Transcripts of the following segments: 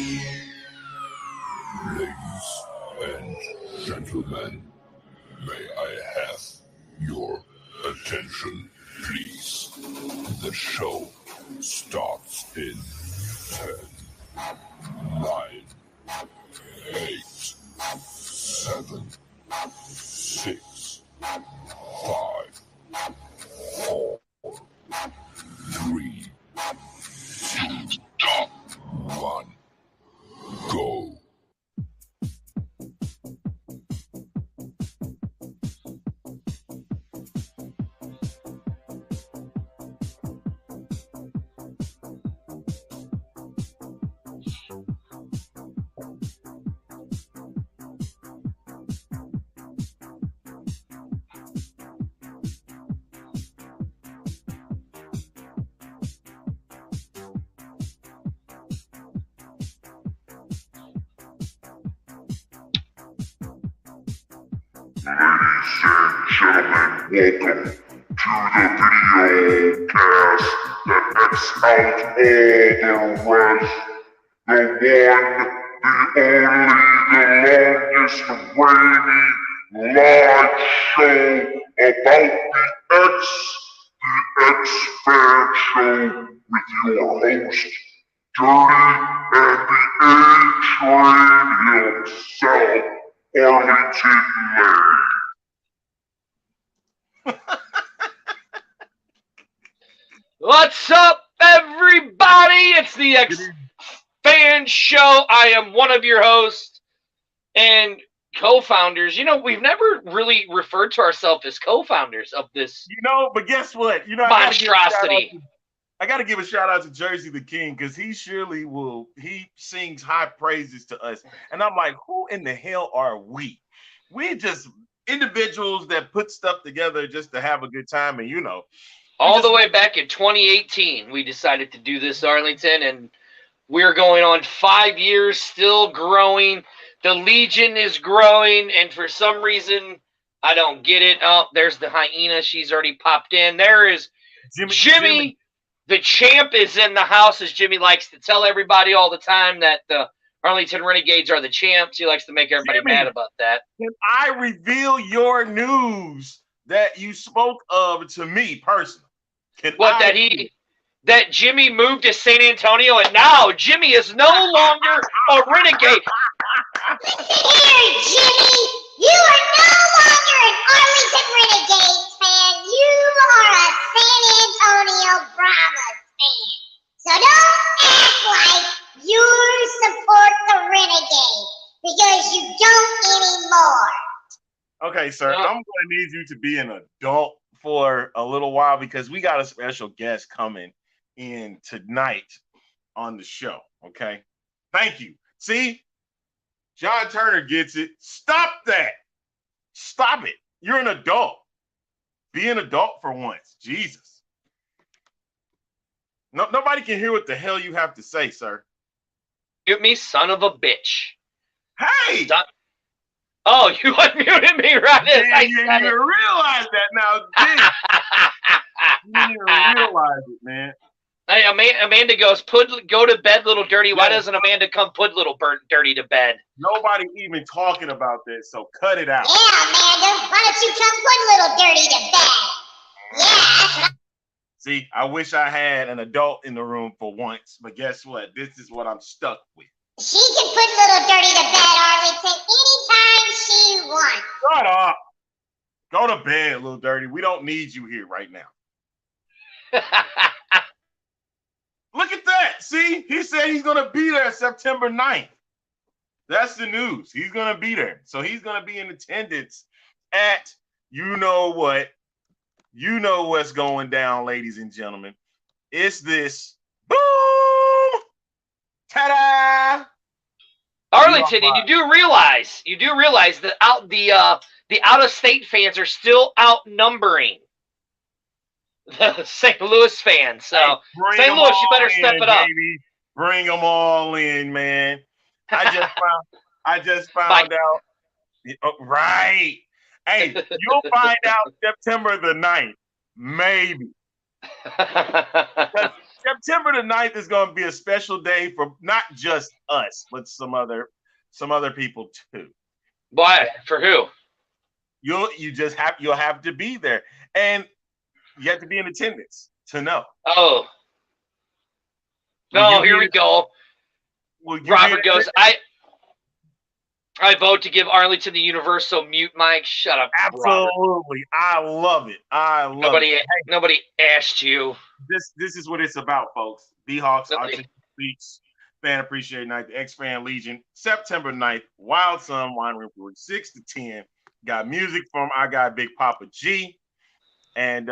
Ladies and gentlemen, may I have your attention, please? The show starts in 10, 9, 8, 7, 6, 5, 4, 3, 2, 1, go. Ladies and gentlemen, welcome to the video cast that X out all the rest. The one, the only, the longest reigning live show about the X Fan Show with your host, Dirty and the A-Train himself, Arlington Lane. What's up, everybody? It's the X Fan Show. I am one of your hosts and co-founders. You know, we've never really referred to ourselves as co-founders of this. But guess what? Monstrosity. I got to give a shout out to Jersey the King because he surely will. He sings high praises to us, and I'm like, who in the hell are we? We just individuals that put stuff together just to have a good time, and all the way back in 2018, we decided to do this, Arlington, and we're going on 5 years, still growing. The Legion is growing, and for some reason, I don't get it. Oh, there's the hyena. She's already popped in. There is Jimmy. The champ is in the house, as Jimmy likes to tell everybody all the time that the Arlington Renegades are the champs. He likes to make everybody mad about that. Can I reveal your news that you spoke of to me personally? That Jimmy moved to San Antonio and now Jimmy is no longer a Renegade. Here, Jimmy, you are no longer an Arlington Renegades fan. You are a San Antonio Brahmas fan. So don't act like you support the Renegade because you don't anymore. Okay, sir, I'm going to need you to be an adult for a little while because we got a special guest coming in tonight on the show, okay? Thank you. See? John Turner gets it. Stop that. Stop it. You're an adult. Be an adult for once. Jesus. No, nobody can hear what the hell you have to say, sir. Mute me, son of a bitch. Hey! Stop. Oh, you unmuted me right as I you said didn't it. realize that now, did you? Didn't realize it, man. Hey, Amanda goes, go to bed, little dirty. Why doesn't Amanda come put little dirty to bed? Nobody even talking about this, so cut it out. Yeah, Amanda, why don't you come put little dirty to bed? Yeah. See, I wish I had an adult in the room for once, but guess what? This is what I'm stuck with. She can put little dirty to bed, Arlington, anytime she wants. Shut up. Go to bed, little dirty. We don't need you here right now. Look at that. See, he said he's going to be there September 9th. That's the news. He's going to be there. So he's going to be in attendance at you know what. You know what's going down, ladies and gentlemen. It's this. Boom. Ta-da! Arlington, and you do realize that the out-of-state fans are still outnumbering the St. Louis fans. So, hey, St. Louis, you better step it up. Baby. Bring them all in, man. I just found out. Oh, right. Hey, you'll find out September the 9th. Maybe. September the 9th is going to be a special day for not just us, but some other people too. Why? For who? You'll have to be there, and you have to be in attendance to know. Oh. No, here we go. Robert goes, I vote to give Arlington the universal mute mic. Shut up, Absolutely. Robert. I love it. It. Nobody asked you. This is what it's about, folks. B-Hawks, Archie Beach, Fan Appreciate Night, the X-Fan Legion, September 9th, Wild Sun Wine Room, 6 to 10. Got music from our guy Big Papa G. And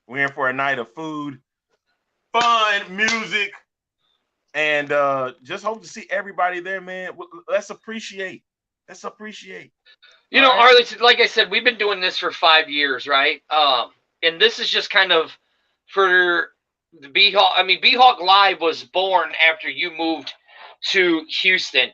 we're in for a night of food, fun, music, and just hope to see everybody there, man. Let's appreciate. You know, right? Arlington, like I said, we've been doing this for 5 years, right? And this is just kind of for the B-Hawk. I mean, B-Hawk Live was born after you moved to Houston.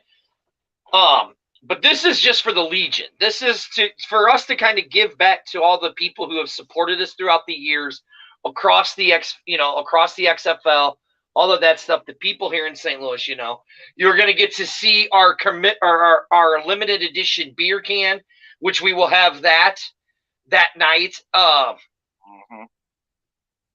But this is just for the Legion. This is for us to kind of give back to all the people who have supported us throughout the years across the XFL, all of that stuff. The people here in St. Louis, you're going to get to see our our limited edition beer can, which we will have that night.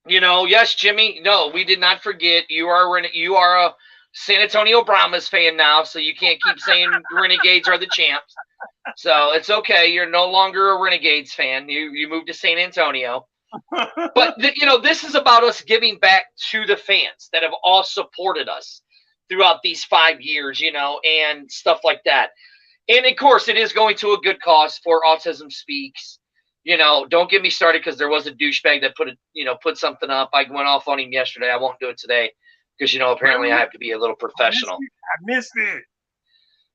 Yes, Jimmy. No, we did not forget. You are a San Antonio Brahmas fan now, so you can't keep saying Renegades are the champs. So it's okay. You're no longer a Renegades fan. You moved to San Antonio. But, this is about us giving back to the fans that have all supported us throughout these 5 years, and stuff like that. And, of course, it is going to a good cause for Autism Speaks. Don't get me started because there was a douchebag that put something up. I went off on him yesterday. I won't do it today. Because, apparently I have to be a little professional. I missed it.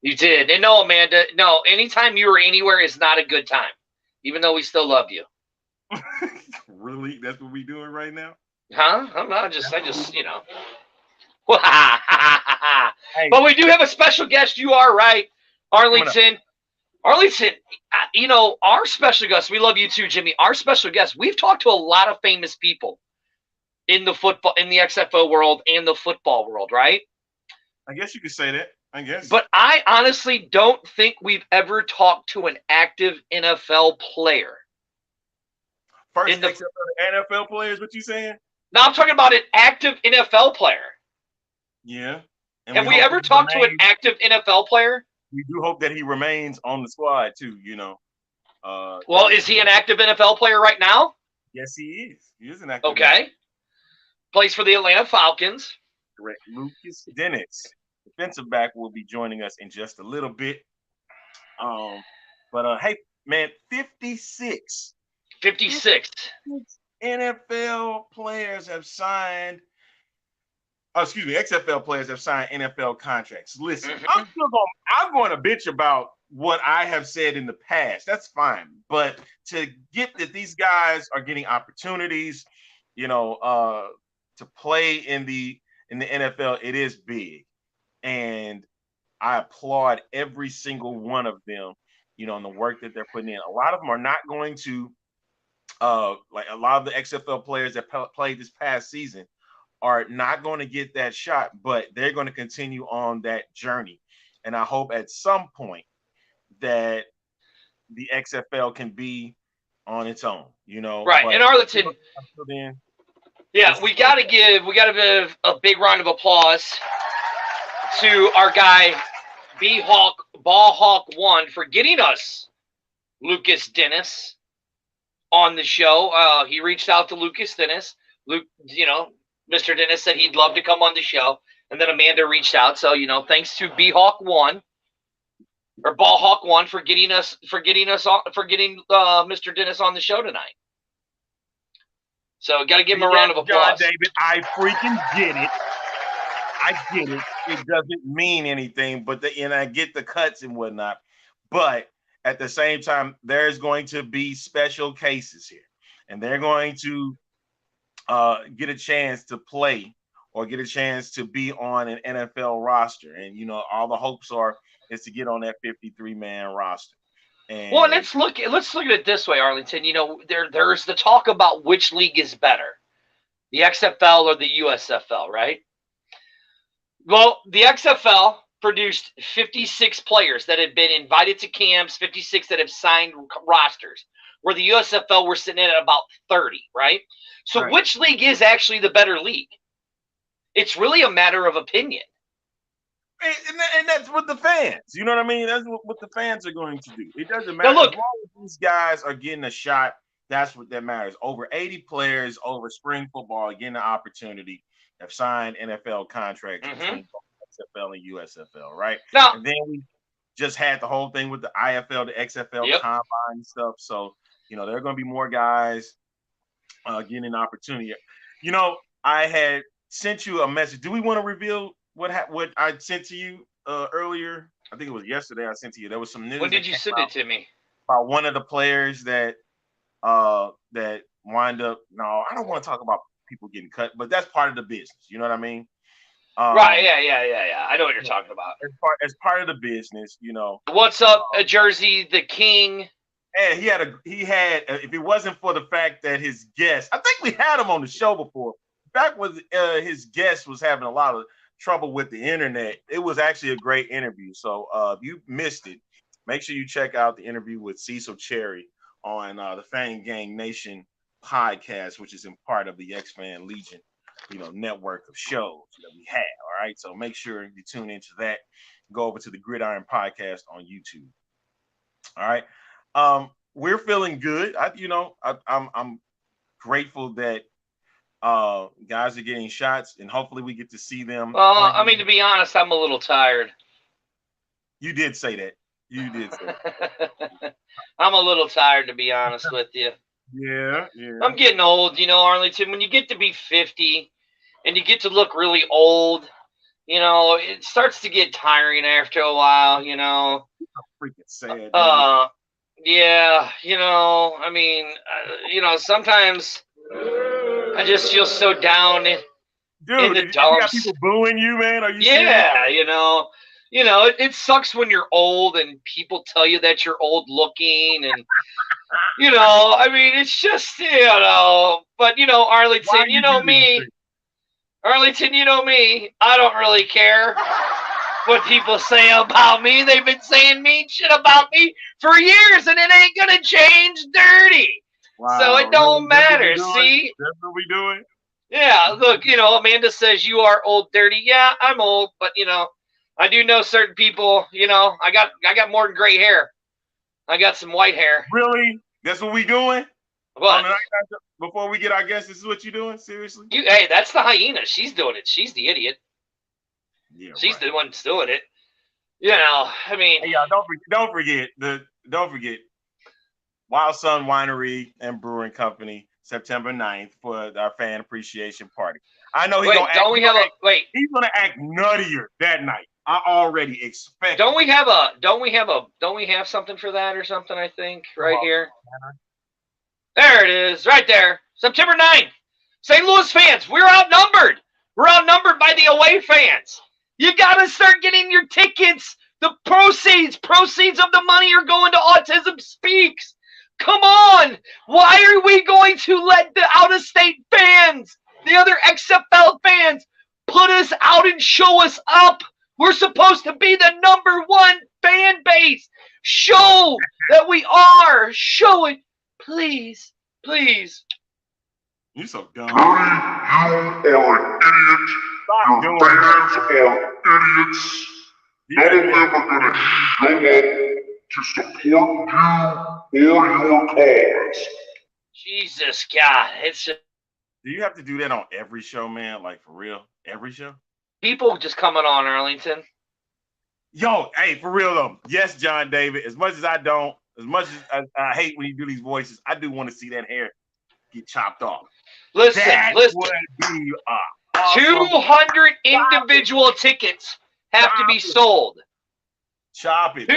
You did. And no, Amanda, no, anytime you are anywhere is not a good time, even though we still love you. Really? That's what we doing right now? Huh? I'm not I just, Hey. But we do have a special guest. You are right, Arlington. Arlington, our special guest, we love you too, Jimmy. Our special guest, we've talked to a lot of famous people in the XFL world and the football world, right? I guess you could say that. I guess. But I honestly don't think we've ever talked to an active NFL player. First NFL player is what you saying? No, I'm talking about an active NFL player. Yeah. And have we ever talked to an active NFL player? We do hope that he remains on the squad too, Well, is he an active NFL player right now? Yes, he is. He is an active. Okay. Plays for the Atlanta Falcons. Correct. Lucas Dennis, defensive back, will be joining us in just a little bit. Hey, man, 56 NFL players have signed. XFL players have signed NFL contracts. Listen, I'm going to bitch about what I have said in the past. That's fine, but to get that these guys are getting opportunities, to play in the NFL, it is big, and I applaud every single one of them, and the work that they're putting in. A lot of them are not going to, like a lot of the XFL players that played this past season are not going to get that shot, but they're going to continue on that journey, and I hope at some point that the XFL can be on its own, Right, and Arlington. Until then. Yeah, we got to give a big round of applause to our guy, Ball Hawk 1, for getting us Lucas Dennis on the show. He reached out to Lucas Dennis. Mr. Dennis said he'd love to come on the show, and then Amanda reached out. So, thanks to Ball Hawk 1 for getting Mr. Dennis on the show tonight. So, got to give him a round of applause. John David, I freaking get it. I get it. It doesn't mean anything, but I get the cuts and whatnot. But at the same time, there's going to be special cases here, and they're going to get a chance to play or get a chance to be on an NFL roster. And, all the hopes is to get on that 53-man roster. And let's look at it this way, Arlington. There's the talk about which league is better. The XFL or the USFL, right? Well, the XFL produced 56 players that had been invited to camps, 56 that have signed rosters, where the USFL were sitting at about 30, right? So Right. which league is actually the better league? It's really a matter of opinion. And that's what the fans, you know what I mean? That's what the fans are going to do. It doesn't Now matter. look, as long as these guys are getting a shot, that's what that matters. Over 80 players over spring football getting an opportunity have signed NFL contracts between XFL and USFL, right? now, And then we just had the whole thing with the IFL, the XFL Yep. combine stuff. So, there are going to be more guys getting an opportunity. I had sent you a message. Do we want to reveal what I sent to you earlier? I think it was yesterday. I sent to you. There was some news. when did you send it to me? About one of the players that wind up? No, I don't want to talk about people getting cut, but that's part of the business. You know what I mean? Right? Yeah. I know what you're talking about. As part of the business, What's up, Jersey the King? And he had if it wasn't for the fact that his guest, I think we had him on the show before. Back when his guest was having a lot of trouble with the internet, it was actually a great interview. So if you missed it, make sure you check out the interview with Cecil Cherry on the Fang Gang Nation podcast, which is in part of the X-Fan Legion, network of shows that we have. All right, so make sure you tune into that. Go over to the Gridiron Podcast on YouTube. All right. We're feeling good. I'm grateful that guys are getting shots, and hopefully we get to see them. Well, I mean, to be honest, I'm a little tired. You did say that. You did say that. I'm a little tired, to be honest with you. Yeah. I'm getting old, Arlington. When you get to be 50 and you get to look really old, it starts to get tiring after a while, Freaking sad. Yeah, I mean, sometimes I just feel so down in the you got dumps. people booing you, man? Are you Yeah, serious? It sucks when you're old and people tell you that you're old looking and, I mean, it's just, but, Arlington, you know me. Arlington, you know me. I don't really care what people say about me. They've been saying mean shit about me for years, and it ain't gonna change dirty. Wow, so it don't matter. See? That's what we doing? Yeah, look, Amanda says you are old dirty. Yeah, I'm old, but I do know certain people, I got more than gray hair. I got some white hair. Really? That's what we doing? What? Before we get our guests, this is what you doing? Seriously? Hey, that's the hyena. She's doing it. She's the idiot. Yeah, she's right. the one that's doing it. I mean. Hey, y'all, don't forget Wild Sun Winery and Brewing Company, September 9th for our fan appreciation party. I know he's he's gonna act nuttier that night. I already expect. Don't we have something for that or something? I think right here. There it is, right there. September 9th. St. Louis fans, we're outnumbered. We're outnumbered by the away fans. You gotta start getting your tickets. The proceeds of the money are going to Autism Speaks. Come on. Why are we going to let the out-of-state fans, the other XFL fans, put us out and show us up? We're supposed to be the #1 fan base. Show that we are. Show it. Please. You're so dumb. Dirty, you are an idiot. Your fans are idiots. None of them are going to show up to support you or your cause. Jesus, God. It's just... Do you have to do that on every show, man? Like, for real? Every show? People just coming on, Arlington. Yo, hey, for real, though. Yes, John David. As much as I hate when you do these voices, I do want to see that hair get chopped off. Listen. Would be 200 individual tickets have to be sold. Chop it.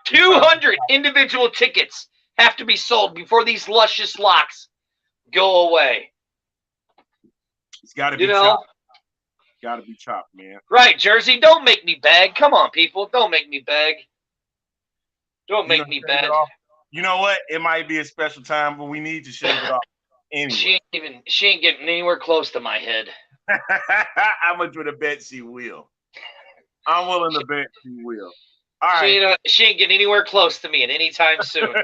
200 individual tickets have to be sold before these luscious locks go away. It's got to be chopped. Got to be chopped, man. Right, Jersey. Don't make me beg. Come on, people. Don't make me beg. Don't make me beg. You know what? It might be a special time, but we need to shave it off anyway. She ain't getting anywhere close to my head. How much would a bet she will? I'm willing to bet she will. All right. She ain't getting anywhere close to me at any time soon.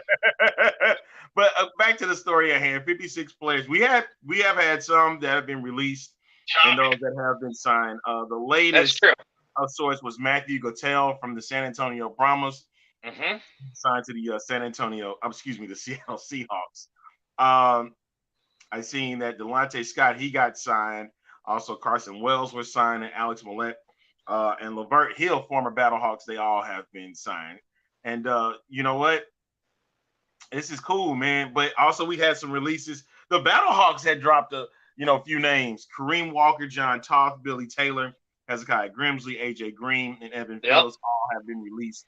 But back to the story at hand. 56 players. We have had some that have been released and those that have been signed. The latest of sorts was Matthew Gottell from the San Antonio Brahmas, signed to the the Seattle Seahawks. I seen that Delonte Scott, he got signed. Also, Carson Wells was signed, and Alex Millette and Lavert Hill, former Battlehawks, they all have been signed. And you know what? This is cool, man. But also, we had some releases. The Battlehawks had dropped a few names: Kareem Walker, John Toth, Billy Taylor, Hezekiah Grimsley, AJ Green, and Evan Fields all have been released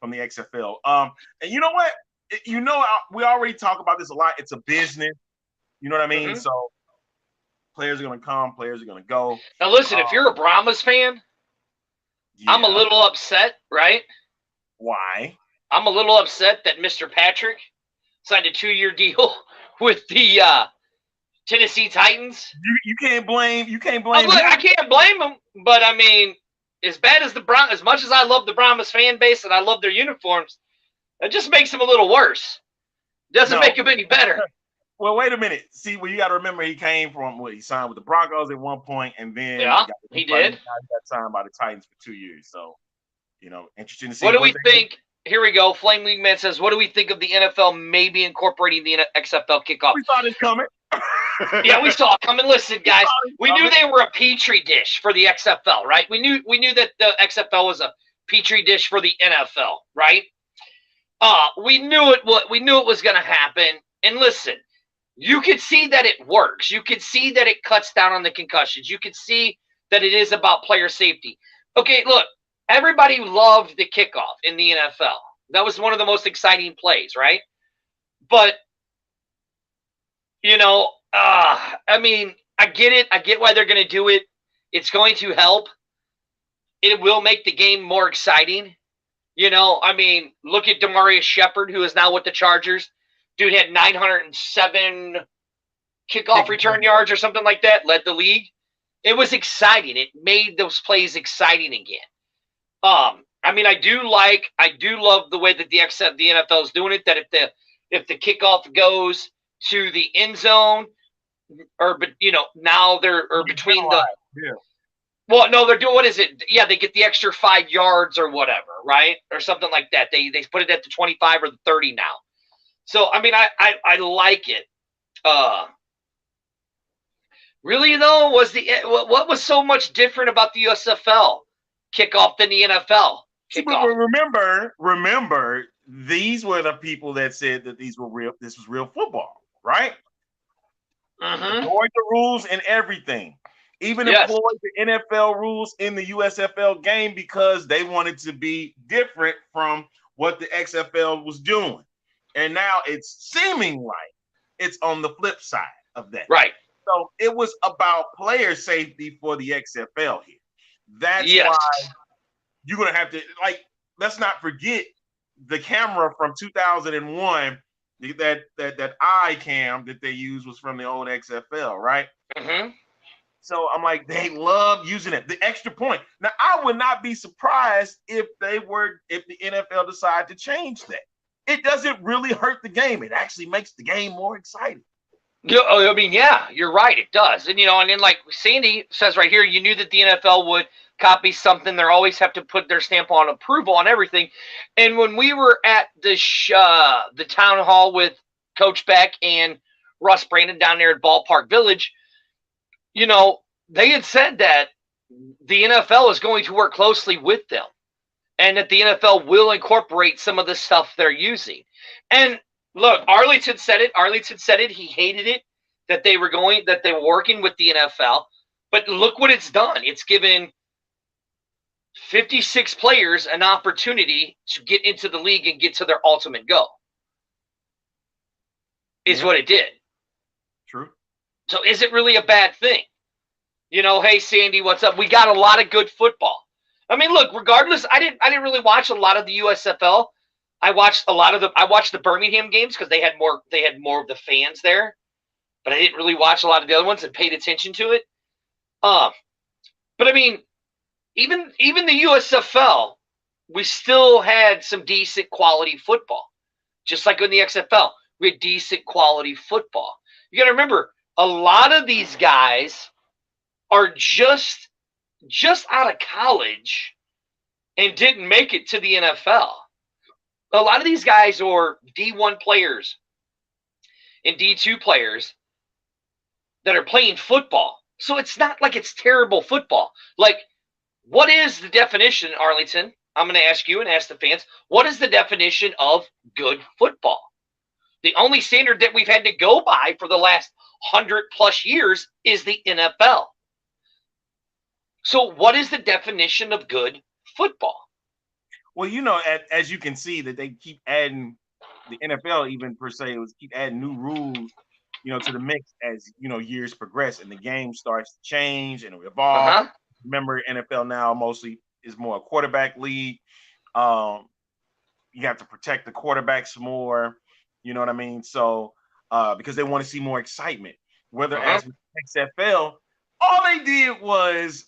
from the XFL. And you know what? We already talk about this a lot. It's a business. You know what I mean? So players are going to come, players are going to go. Now, listen, if you're a Brahmas fan, I'm a little upset, right? Why? I'm a little upset that Mr. Patrick signed a 2-year deal with the Tennessee Titans. You can't blame. I can't blame him, but I mean, as much as I love the Brahmas fan base and I love their uniforms, it just makes them a little worse. Doesn't make them any better. Well, wait a minute. See, you got to remember he came from he signed with the Broncos at one point, and then he did. He got signed by the Titans for 2 years. So, interesting to see. What do we think? Here we go. Flame League Man says, "What do we think of the NFL maybe incorporating the XFL kickoff?" We thought it coming. Yeah, we saw it coming. Listen, guys, we knew they were a petri dish for the XFL, right? We knew that the XFL was a petri dish for the NFL, right? We knew it was going to happen. And listen, you could see that it works. You could see that it cuts down on the concussions. You could see that it is about player safety. Okay, look, everybody loved the kickoff in the NFL. That was one of the most exciting plays, right? But, I mean, I get it. I get why they're going to do it. It's going to help. It will make the game more exciting. I mean, look at Demarius Shepard, who is now with the Chargers. Dude had 907 kickoff return yards or something like that, led the league. It was exciting. It made those plays exciting again. I mean, I do love the way that the NFL is doing it, that if the kickoff goes to the end zone, or now they're between the well, no, they're doing, what is it? Yeah, they get the extra 5 yards or whatever, right? Or something like that. They put it at the 25 or the 30 now. So, I mean, I like it. Really, though, what was so much different about the USFL kickoff than the NFL kickoff? Remember, these were the people that said that this was real football, right? Avoid the rules and everything. Even employed the NFL rules in the USFL game because they wanted to be different from what the XFL was doing. And now it's seeming like it's on the flip side of that. Right. So it was about player safety for the XFL here. That's why you're going to have to, let's not forget the camera from 2001, that eye cam that they used was from the old XFL, right? So I'm like, they love using it. The extra point. Now, I would not be surprised if the NFL decided to change that. It doesn't really hurt the game. It actually makes the game more exciting. I mean, yeah, you're right. It does. And, and then like Sandy says right here, you knew that the NFL would copy something. They always have to put their stamp on approval on everything. And when we were at the town hall with Coach Beck and Russ Brandon down there at Ballpark Village, they had said that the NFL is going to work closely with them and that the NFL will incorporate some of the stuff they're using. And look, Arlington said it. He hated it that they were working with the NFL. But look what it's done. It's given 56 players an opportunity to get into the league and get to their ultimate goal. Is what it did. True. So is it really a bad thing? Hey Sandy, what's up? We got a lot of good football. I mean, look, regardless, I didn't really watch a lot of the USFL. I watched the Birmingham games because they had more of the fans there. but I didn't really watch a lot of the other ones and paid attention to it. But I mean, even the USFL, we still had some decent quality football. Just like in the XFL, we had decent quality football. You got to remember, a lot of these guys are just out of college and didn't make it to the NFL. A lot of these guys are D1 players and D2 players that are playing football. So it's not like it's terrible football. Like, what is the definition, Arlington? I'm going to ask you and ask the fans, what is the definition of good football? The only standard that we've had to go by for the last 100+ years is the NFL. So what is the definition of good football? Well, as you can see that they keep adding, the NFL even per se was keep adding new rules, to the mix as, years progress and the game starts to change and evolve. Uh-huh. Remember, NFL now mostly is more a quarterback league. You have to protect the quarterbacks more. You know what I mean? So because they want to see more excitement. Whether as with XFL, all they did was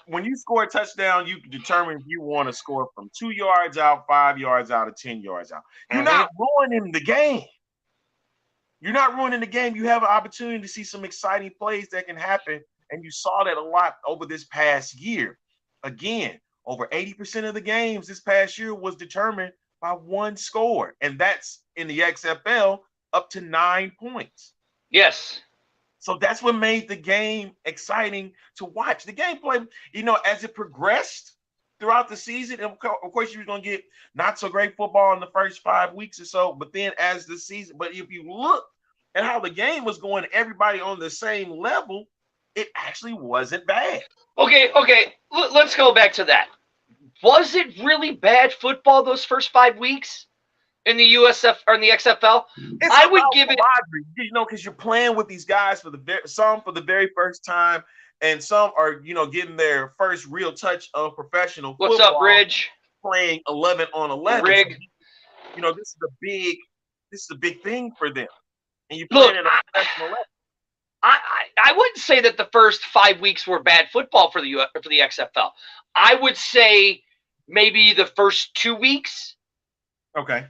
when you score a touchdown, you can determine if you want to score from 2 yards out, 5 yards out, or 10 yards out. You're not ruining the game. You're not ruining the game. You have an opportunity to see some exciting plays that can happen. And you saw that a lot over this past year. Again, over 80% of the games this past year was determined by one score. And that's in the XFL up to 9 points. Yes. So that's what made the game exciting to watch. The gameplay, as it progressed throughout the season, of course, you were going to get not so great football in the first 5 weeks or so. But then as the season, but if you look at how the game was going, everybody on the same level, it actually wasn't bad. Okay. Let's go back to that. Was it really bad football those first 5 weeks in the USF or in the XFL? I would give it, because you're playing with these guys for the very first time, and some are, getting their first real touch of professional football. What's up, Ridge? Playing 11 on 11. Rig. So, this is a big thing for them. And you're playing at a professional level. I wouldn't say that the first 5 weeks were bad football for the XFL. I would say maybe the first 2 weeks. Okay.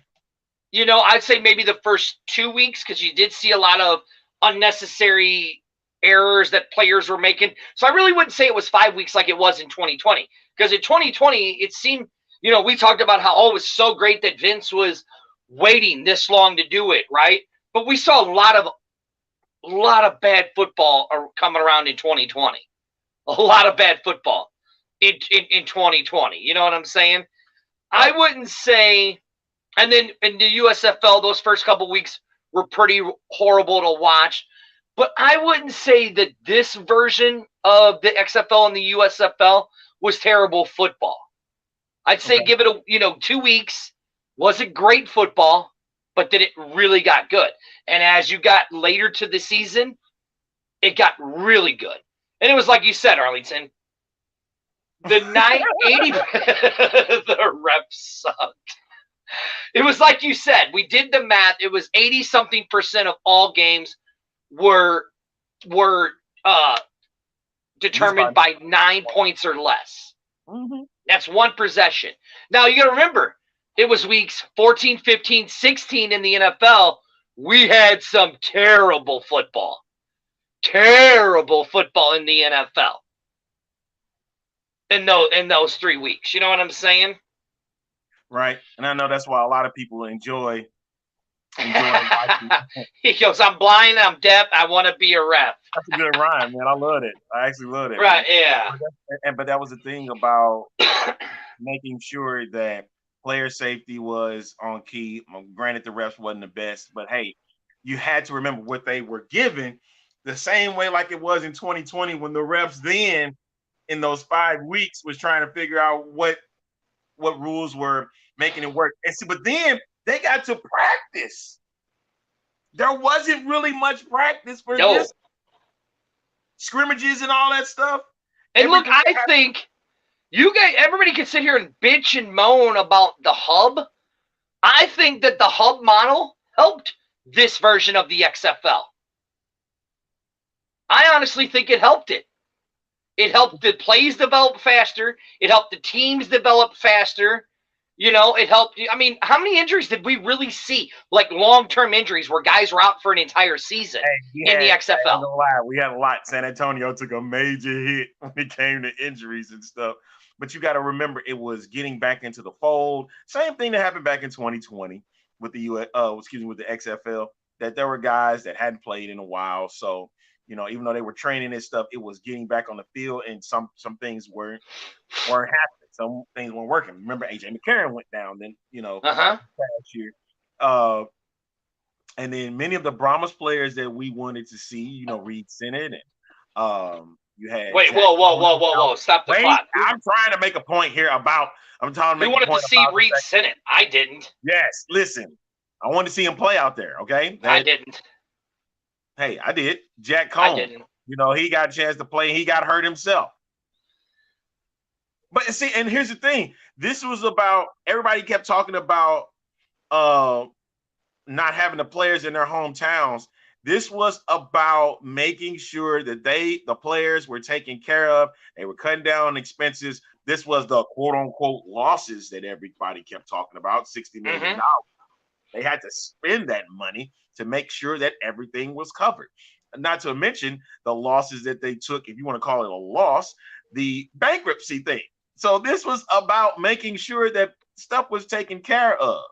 I'd say maybe the first 2 weeks, because you did see a lot of unnecessary errors that players were making. So I really wouldn't say it was 5 weeks like it was in 2020. Because in 2020, it seemed, we talked about how, it was so great that Vince was waiting this long to do it, right? But we saw a lot of bad football coming around in 2020. A lot of bad football in 2020. You know what I'm saying? I wouldn't say, and then in the USFL, those first couple weeks were pretty horrible to watch. But I wouldn't say that this version of the XFL and the USFL was terrible football. I'd say give it 2 weeks. Wasn't great football, but then it really got good. And as you got later to the season, it got really good. And it was like you said, Arlington, the 980 the reps sucked. It was like you said, we did the math. It was 80-something% of all games were determined by 9 points or less. Mm-hmm. That's one possession. Now you got to remember, it was weeks 14, 15, 16 in the NFL. We had some terrible football in the NFL in those 3 weeks. You know what I'm saying? Right. And I know that's why a lot of people enjoy watching. He goes, I'm blind, I'm deaf, I want to be a ref. That's a good rhyme, man. I love it. I actually love it. Right, yeah. But that was the thing about making sure that player safety was on key. Granted, the refs wasn't the best, but hey, you had to remember what they were given the same way like it was in 2020 when the refs then in those 5 weeks was trying to figure out what rules were making it work. And so, but then they got to practice. There wasn't really much practice for this scrimmages and all that stuff. And look, I think everybody can sit here and bitch and moan about the hub. I think that the hub model helped this version of the XFL. I honestly think it helped it. It helped the plays develop faster. It helped the teams develop faster. You know, it helped. I mean, how many injuries did we really see? Like long-term injuries where guys were out for an entire season in the XFL. We had a lot. San Antonio took a major hit when it came to injuries and stuff. But you got to remember, it was getting back into the fold. Same thing that happened back in 2020 with the with the XFL. That there were guys that hadn't played in a while. So, you know, even though they were training and stuff, it was getting back on the field, and some things weren't happening. Some things weren't working. Remember, AJ McCarron went down then, you know, last year. And then many of the Brahmas players that we wanted to see, you know, Reed Sennett and you had. Wait, whoa! Stop the clock. I'm trying to make a point here about. I'm trying to make. We wanted to see Reed Sennett. I didn't. Yes, listen. I wanted to see him play out there. Okay, I didn't. Hey, I did. Jack Cohn. I didn't. You know, he got a chance to play. He got hurt himself. But see, and here's the thing. This was about, everybody kept talking about not having the players in their hometowns. This was about making sure that the players were taken care of. They were cutting down on expenses. This was the quote unquote losses that everybody kept talking about, $60 million. They had to spend that money to make sure that everything was covered. Not to mention the losses that they took, if you want to call it a loss, the bankruptcy thing. So this was about making sure that stuff was taken care of,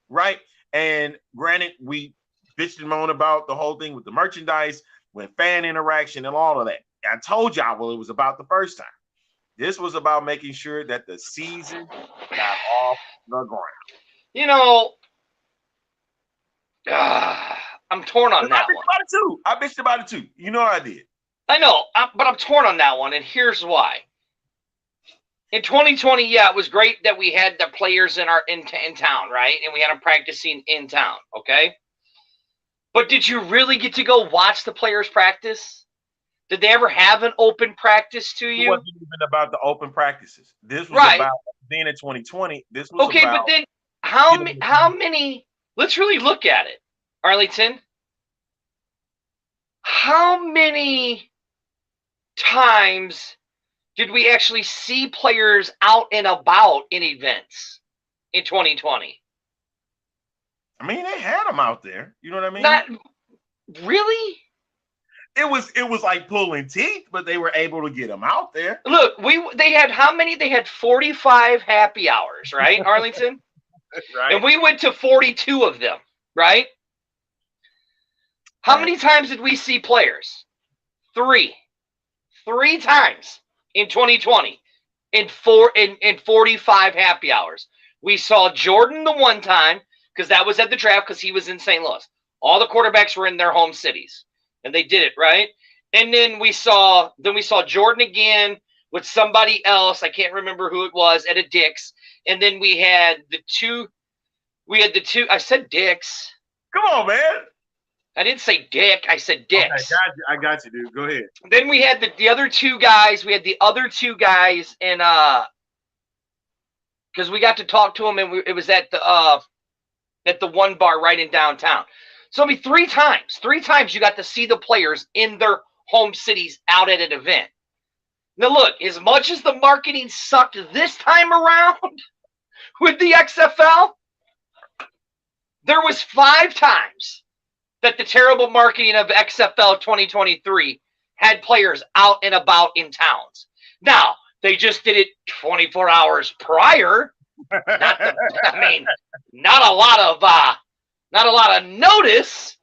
right? And granted, we bitched and moaned about the whole thing with the merchandise, with fan interaction and all of that. I told y'all, well, it was about the first time. This was about making sure that the season got off the ground. You know, I'm torn on that one. I bitched about it too. You know I did. I know, but I'm torn on that one, and here's why. In 2020, yeah, it was great that we had the players in town, right? And we had them practicing in town, okay? But did you really get to go watch the players practice? Did they ever have an open practice to you? It wasn't even about the open practices. This was about being in 2020. This was okay, but then how many? Let's really look at it, Arlington. How many times did we actually see players out and about in events in 2020? I mean, they had them out there. You know what I mean? Not really. It was like pulling teeth, but they were able to get them out there. Look, they had how many? They had 45 happy hours, right, Arlington? Right. And we went to 42 of them, right? How many times did we see players? 3 times in 2020 in 45 happy hours. We saw Jordan the one time because that was at the draft because he was in St. Louis. All the quarterbacks were in their home cities, and they did it, right? And then we saw Jordan again with somebody else. I can't remember who it was at a Dick's. And then we had the two. I said Dick's. Come on, man. I didn't say Dick. I said Dick's. Okay, I got you, dude. Go ahead. Then we had the other two guys. We had the other two guys, and because we got to talk to them, and it was at the one bar right in downtown. So it'll be 3 times. 3 times you got to see the players in their home cities out at an event. Now look, as much as the marketing sucked this time around with the XFL, there was 5 times that the terrible marketing of XFL 2023 had players out and about in towns. Now, they just did it 24 hours prior. Not a lot of notice,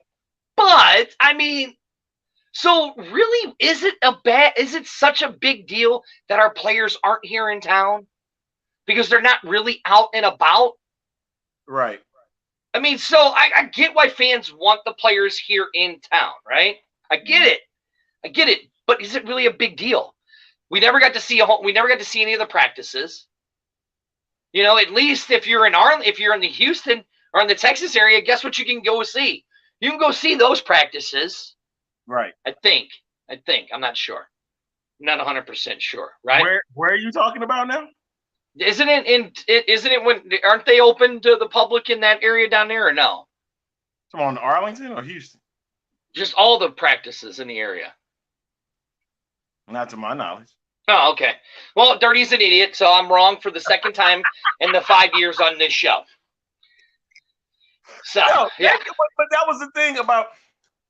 but I mean, so really, is it such a big deal that our players aren't here in town because they're not really out and about? Right. I mean, so I get why fans want the players here in town, right? I get it. But is it really a big deal? We never got to see any of the practices. You know, at least if you're in the Houston or in the Texas area, guess what you can go see? You can go see those practices. Right. I think. I'm not sure. I'm not 100% sure, right? Where are you talking about now? Isn't it when aren't they open to the public in that area down there or no? Come on, Arlington or Houston? Just all the practices in the area. Not to my knowledge. Oh, okay. Well, Dirty's an idiot, so I'm wrong for the second time in the 5 years on this show. So, No, yeah. but that was the thing about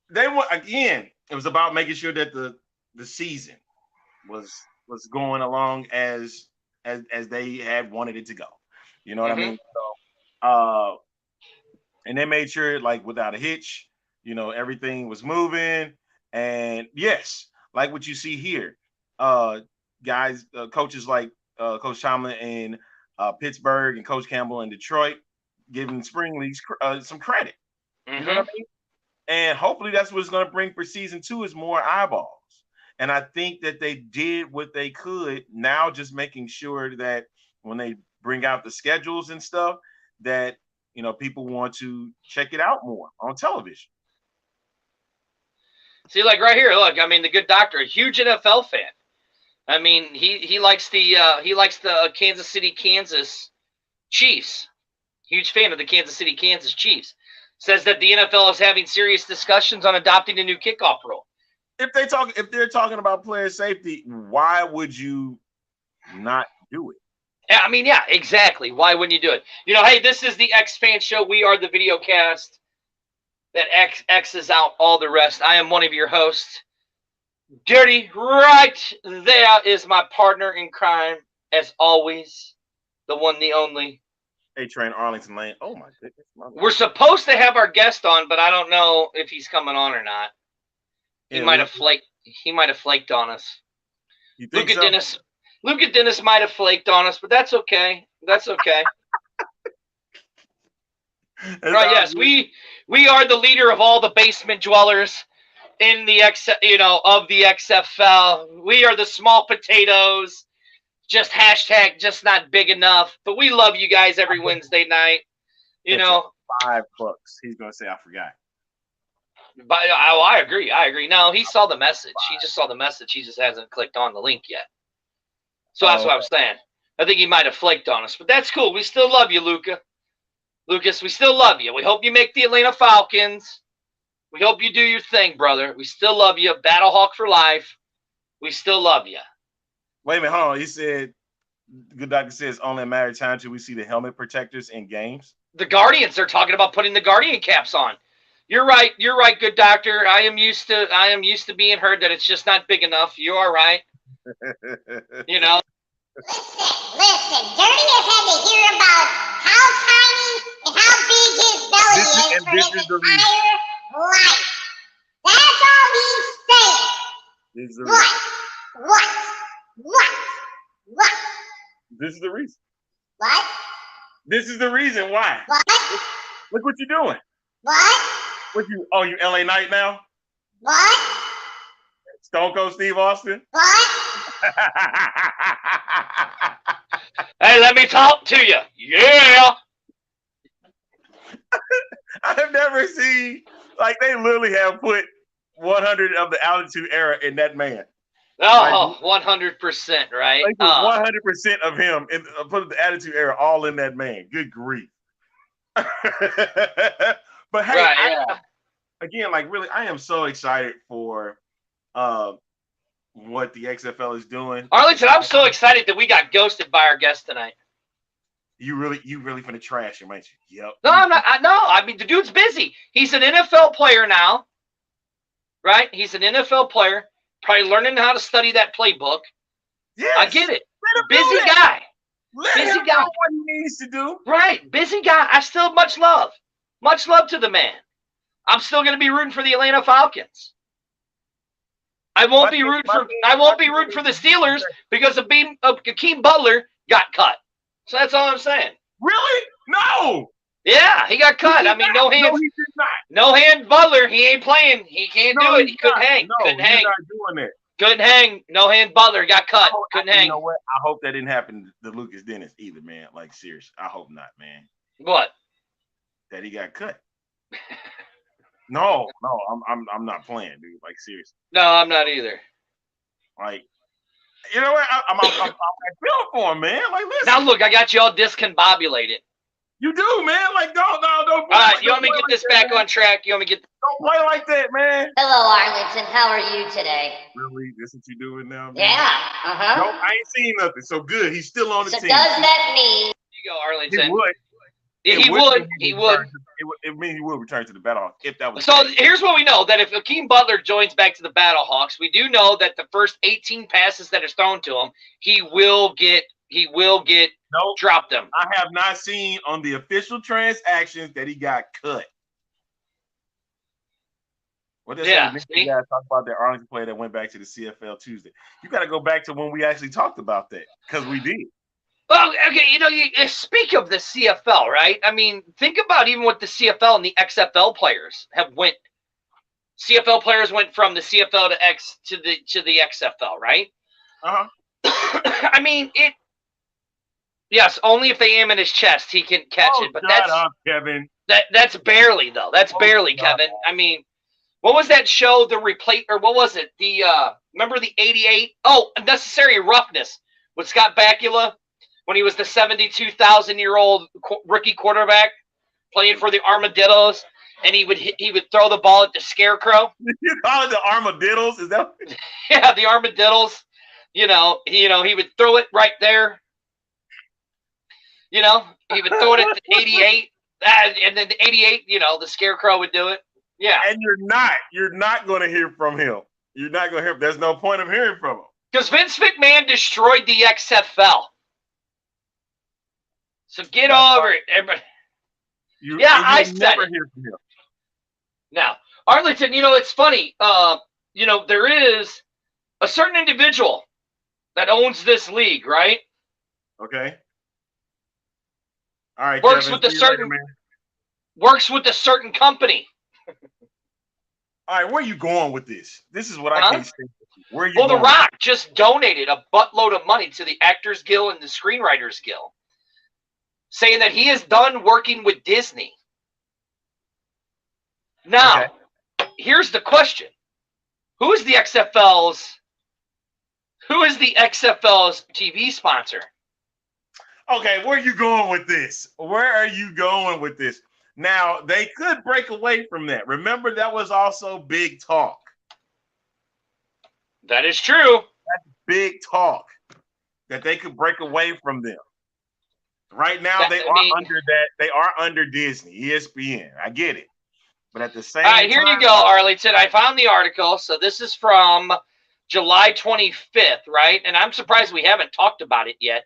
they were again. It was about making sure that the season was going along as they had wanted it to go. You know what I mean? So, and they made sure like without a hitch, everything was moving. And yes, like what you see here, guys, coaches like Coach Tomlin in Pittsburgh and Coach Campbell in Detroit giving spring leagues some credit. You know what I mean? And hopefully that's what's going to bring for season 2 is more eyeballs. And I think that they did what they could. Now just making sure that when they bring out the schedules and stuff, that people want to check it out more on television. See, like right here, look. I mean, the good doctor, a huge NFL fan. I mean, he likes the Kansas City, Kansas Chiefs. Huge fan of the Kansas City, Kansas Chiefs. Says that the NFL is having serious discussions on adopting a new kickoff rule. If they're talking about player safety, why would you not do it? I mean, yeah, exactly. Why wouldn't you do it? Hey, this is the X Fan Show. We are the video cast that X's out all the rest. I am one of your hosts. Dirty, right there is my partner in crime, as always, the one, the only. A-Train Arlington Lane. Oh my goodness. We're supposed to have our guest on, but I don't know if he's coming on or not. He might have flaked. He might have flaked on us. You think Luka Dennis might have flaked on us, but that's okay. That's okay. Right? Yes, we are the leader of all the basement dwellers in the of the XFL. We are the small potatoes. Just hashtag just not big enough. But we love you guys every Wednesday night. $5. He's gonna say I forgot. But I agree. I agree. No, he saw the message. He just saw the message. He just hasn't clicked on the link yet. So that's what I'm saying. I think he might have flaked on us, but that's cool. We still love you, Luka. Lucas, we still love you. We hope you make the Atlanta Falcons. We hope you do your thing, brother. We still love you. Battle Hawk for life. We still love you. Wait a minute, hold on. He said, good doctor says only a matter of time till we see the helmet protectors in games. The Guardians are talking about putting the Guardian caps on. You're right. You're right, good doctor. I am used to being heard that it's just not big enough. You are right. Listen. Dirty has had to hear about how tiny and how big his belly is for his entire life. That's all he's saying. What? This is the reason. What? This is the reason why. What? Look what you're doing. What? You LA Knight now? What? Stone Cold Steve Austin? What? Hey, let me talk to you. Yeah. I've never seen, like, they literally have put 100 of the Attitude Era in that man. Oh, 100%, right? Like 100% of him and put the Attitude Era all in that man. Good grief. But hey, right, again, like really, I am so excited for what the XFL is doing. Arlington, I'm so excited that we got ghosted by our guest tonight. You really finna trash him, ain't you? Yep. No, I'm not. I mean, the dude's busy. He's an NFL player now, right? He's an NFL player, probably learning how to study that playbook. Yes. I get it. Busy guy. Busy guy. What he needs to do. Right. Busy guy. I still have much love. Much love to the man. I'm still going to be rooting for the Atlanta Falcons. I won't be rooting for the Steelers because of Hakeem Butler got cut. So that's all I'm saying. Really? No. Yeah, he got cut. I mean, no hands. No, he did not. No hand Butler. He ain't playing. He can't do it. He couldn't hang. No, couldn't hang. Not doing it. Couldn't hang. No hand Butler got cut. Couldn't hang. You know what? I hope that didn't happen to Lucas Dennis either, man. Like, seriously. I hope not, man. What? That he got cut. No, I'm not playing, dude. Like, seriously. No, I'm not either. Like, you know what? I'm feeling for him, man. Like, listen. Now look, I got you all discombobulated. You do, man. Like, don't All right, you want me to get this back on track? You want me to get? Don't play like that, man. Hello, Arlington. How are you today? Really? This what you doing now, man? Yeah. Uh-huh. No, I ain't seen nothing. So good. He's still on the So team. does that mean You go, Arlington. He would. Yeah, he would. It means he will return to the Battlehawks if that was. So here's what we know: that if Akeem Butler joins back to the Battlehawks, we do know that the first 18 passes that is thrown to him, he will get Nope. dropped them. I have not seen on the official transactions that he got cut. What does you guys talk about that Arlington player that went back to the CFL Tuesday? You got to go back to when we actually talked about that because we did. Well, okay, you speak of the CFL, right? I mean, think about even what the CFL and the XFL players have went. CFL players went from the CFL to the XFL, right? Uh-huh. I mean, yes, only if they aim in his chest he can catch it. But shut up, Kevin. That's barely though. That's barely, Kevin. I mean, what was that show? The replay, or what was it? The remember the '88? Oh, Unnecessary Roughness with Scott Bakula when he was the 72,000-year-old rookie quarterback playing for the Armadillos, and he would throw the ball at the Scarecrow. You call it the Armadillos? Is that? Yeah, the Armadillos. He would throw it right there. He would throw it at the 88, and then the 88, the Scarecrow would do it. Yeah. And you're not going to hear from him. You're not going to hear. There's no point of hearing from him. Because Vince McMahon destroyed the XFL. So get over it, everybody. I said it. Hear from him. Now, Arlington, it's funny. There is a certain individual that owns this league, right? Okay. All right. Works Kevin, works with a certain company. All right, where are you going with this? This is what I can't say. Where are you going? Well, The Rock just donated a buttload of money to the Actors Guild and the Screenwriters Guild, saying that he is done working with Disney. Now, Here's the question. Who is the XFL's TV sponsor? Okay, where are you going with this? Where are you going with this? Now, they could break away from that. Remember, that was also big talk. That is true. That's big talk that they could break away from them. Right now, they are under Disney, ESPN. I get it. But at the same time. All right, here you go, Arlington. I found the article. So this is from July 25th, right? And I'm surprised we haven't talked about it yet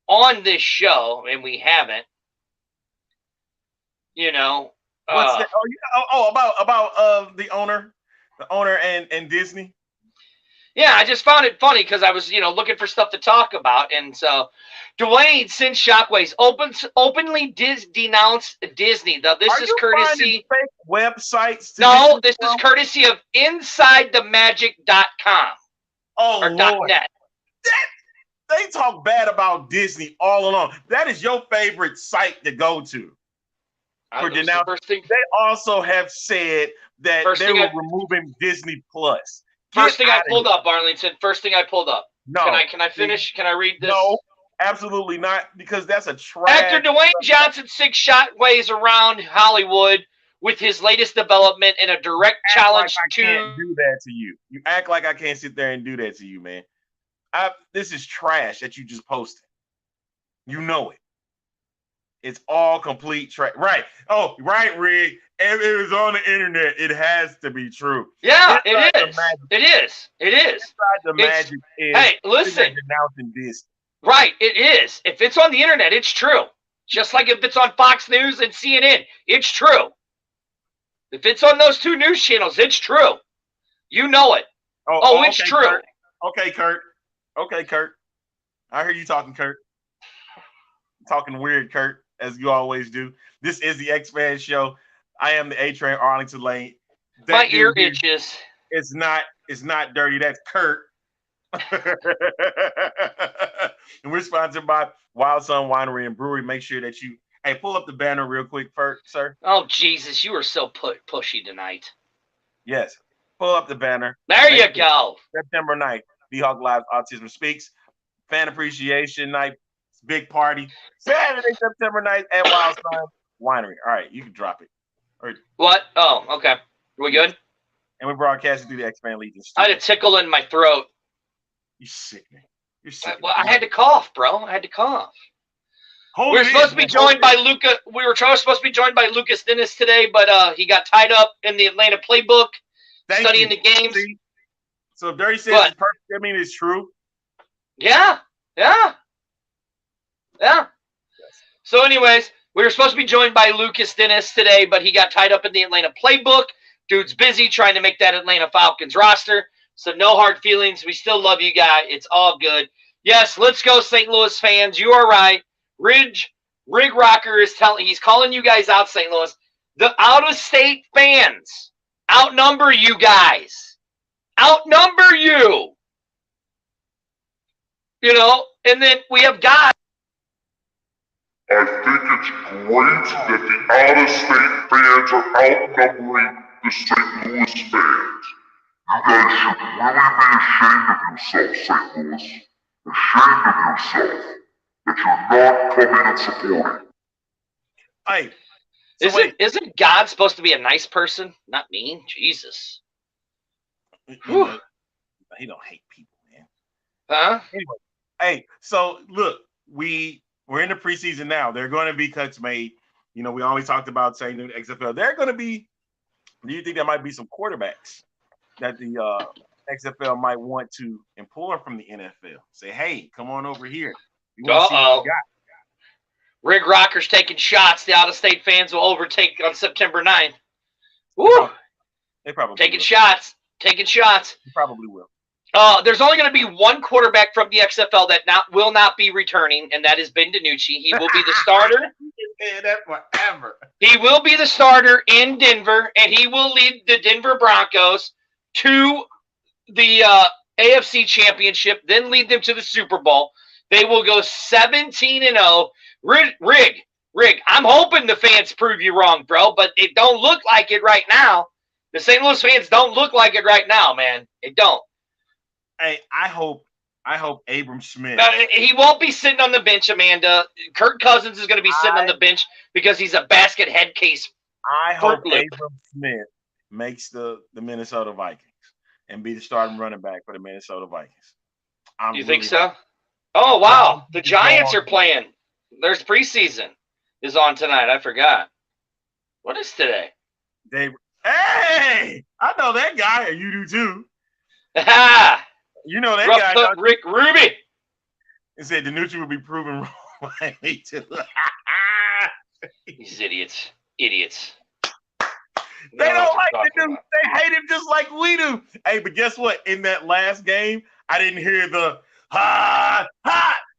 on this show, and we haven't. What's that? About the owner and Disney. Yeah, I just found it funny because I was looking for stuff to talk about, and so Dwayne sends shockwaves, openly denounced Disney. Though this is courtesy fake websites. No, this is courtesy of InsideTheMagic.com. or Lord. .net. They talk bad about Disney all along. That is your favorite site to go to. For denouncing. They also have said that they were removing Disney Plus. First thing I pulled up, Arlington. First thing I pulled up. No. Can I finish? Can I read this? No, absolutely not, because that's a trash. Actor Dwayne Johnson six shotways around Hollywood with his latest development in a direct challenge to. I can't do that to you. You act like I can't sit there and do that to you, man. This is trash that you just posted. You know it. It's all complete trash. Right. Oh, right, Rig. If it was on the internet, it has to be true. Yeah, it is. It is. Inside the magic is. Hey, listen. Denouncing this. Right, it is. If it's on the internet, it's true. Just like if it's on Fox News and CNN, it's true. If it's on those two news channels, it's true. You know it. Oh, it's true. Kurt. Okay, Kurt. I hear you talking, Kurt. Talking weird, Kurt, as you always do. This is the X-Fan Show. I am the A-Train Arlington Lane. My ear itches. It's not dirty. That's Kurt. And we're sponsored by Wild Sun Winery and Brewery. Make sure that you pull up the banner real quick, sir. Oh, Jesus, you are so pushy tonight. Yes. Pull up the banner. There you go. September 9th, B-Hawk Live Autism Speaks. Fan Appreciation Night. It's a big party. Saturday, September 9th at Wild Sun Winery. All right, you can drop it. Or, What? Oh, okay. We good? and we're broadcasting through the X-Fan Legion I studio. had a tickle in my throat. You sickening. You're sickening. Well, I had to cough, bro. I had to cough. Hold We were it supposed in, to be man. Hold joined it by in. Luka. We were supposed to be joined by Lucas Dennis today, but he got tied up in the Atlanta playbook, Thank studying you. the games. See? So if Dirty says What? it's perfect, I mean it's true. Yeah. So, anyways, we were supposed to be joined by Lucas Dennis today, but he got tied up in the Atlanta playbook. Dude's busy trying to make that Atlanta Falcons roster. So no hard feelings. We still love you guys. It's all good. Yes, let's go, St. Louis fans. You are right. Rig Rocker is he's calling you guys out, St. Louis. The out-of-state fans outnumber you guys. Outnumber you. You know, and then we have guys. I think it's great that the out-of-state fans are outnumbering the St. Louis fans. You guys should really be ashamed of yourself, St. Louis. Ashamed of yourself that you're not coming and supporting. Hey, so Isn't God supposed to be a nice person? Not me. Jesus. wait. He don't hate people, man. Huh? Anyway, hey, so look, we're in the preseason now. There are going to be cuts made. You know, we always talked about saying in the XFL. There are going to be. Do you think there might be some quarterbacks that the XFL might want to employ from the NFL? Say, hey, come on over here. We want to see what you got. Rig Rocker's taking shots. The out-of-state fans will overtake on September 9th. Woo! They probably Taking will. shots. Taking shots. They probably will. There's only going to be one quarterback from the XFL that will not be returning, and that is Ben DiNucci. He will be the starter. Yeah, that forever. He will be the starter in Denver, and he will lead the Denver Broncos to the AFC Championship, then lead them to the Super Bowl. They will go 17-0. Rig, I'm hoping the fans prove you wrong, bro, but it don't look like it right now. The St. Louis fans don't look like it right now, man. It don't. Hey, I hope Abram Smith. He won't be sitting on the bench, Amanda. Kirk Cousins is going to be sitting on the bench because he's a basket head case. I hope Abram Smith makes the Minnesota Vikings and be the starting running back for the Minnesota Vikings. You think so? Oh, wow. The Giants are playing. There's preseason is on tonight. I forgot. What is today? Hey, I know that guy. You do too. You know that guy. Rough Rick Ruby. He said DiNucci would be proven wrong by me too. These idiots. Idiots. They don't like the dude. They hate him just like we do. Hey, but guess what? In that last game, I didn't hear the ha.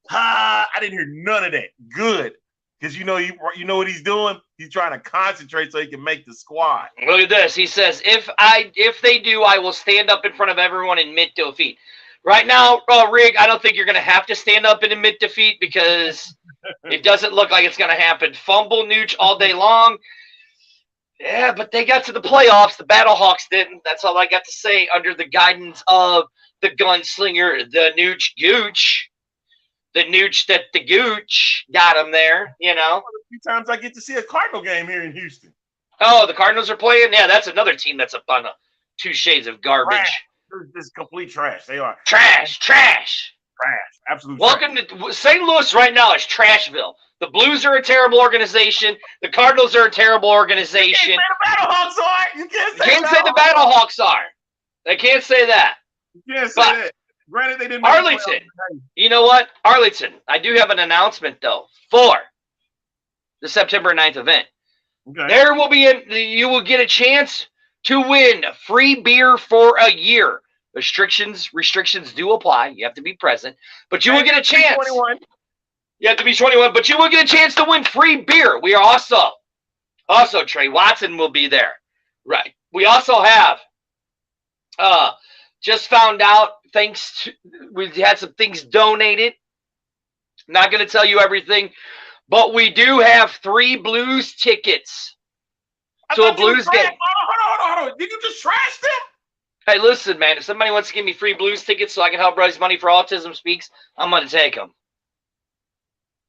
I didn't hear none of that. Good, because you know what he's doing. He's trying to concentrate so he can make the squad. Look at this. He says, if they do, I will stand up in front of everyone and admit defeat. Right now, Rig, I don't think you're going to have to stand up and admit defeat because it doesn't look like it's going to happen. Fumble Nooch all day long. Yeah, but they got to the playoffs. The Battlehawks didn't. That's all I got to say under the guidance of the gunslinger, the Nooch Gooch. The Nooch that the Gooch got him there, you know. A few times I get to see a Cardinal game here in Houston. Oh, the Cardinals are playing? Yeah, that's another team that's up on two shades of garbage. This is complete trash. They are. Trash. Absolute Welcome to St. Louis right now is Trashville. The Blues are a terrible organization. The Cardinals are a terrible organization. You can't say the Battlehawks are. You can't say the Battlehawks are. They can't say that. You can't say that. Granted, they didn't. Arlington. You know what? Arlington. I do have an announcement, though, for the September 9th event. Okay. There will be you will get a chance to win free beer for a year. Restrictions do apply. You have to be present, but you will get a chance. 21. You have to be 21, but you will get a chance to win free beer. We are also Trey Watson will be there. Right. We also have just found out, we had some things donated. Not going to tell you everything, but we do have 3 Blues tickets to a Blues game. Hold on. Did you just trash them? Hey, listen, man. If somebody wants to give me free Blues tickets so I can help raise money for Autism Speaks, I'm going to take them.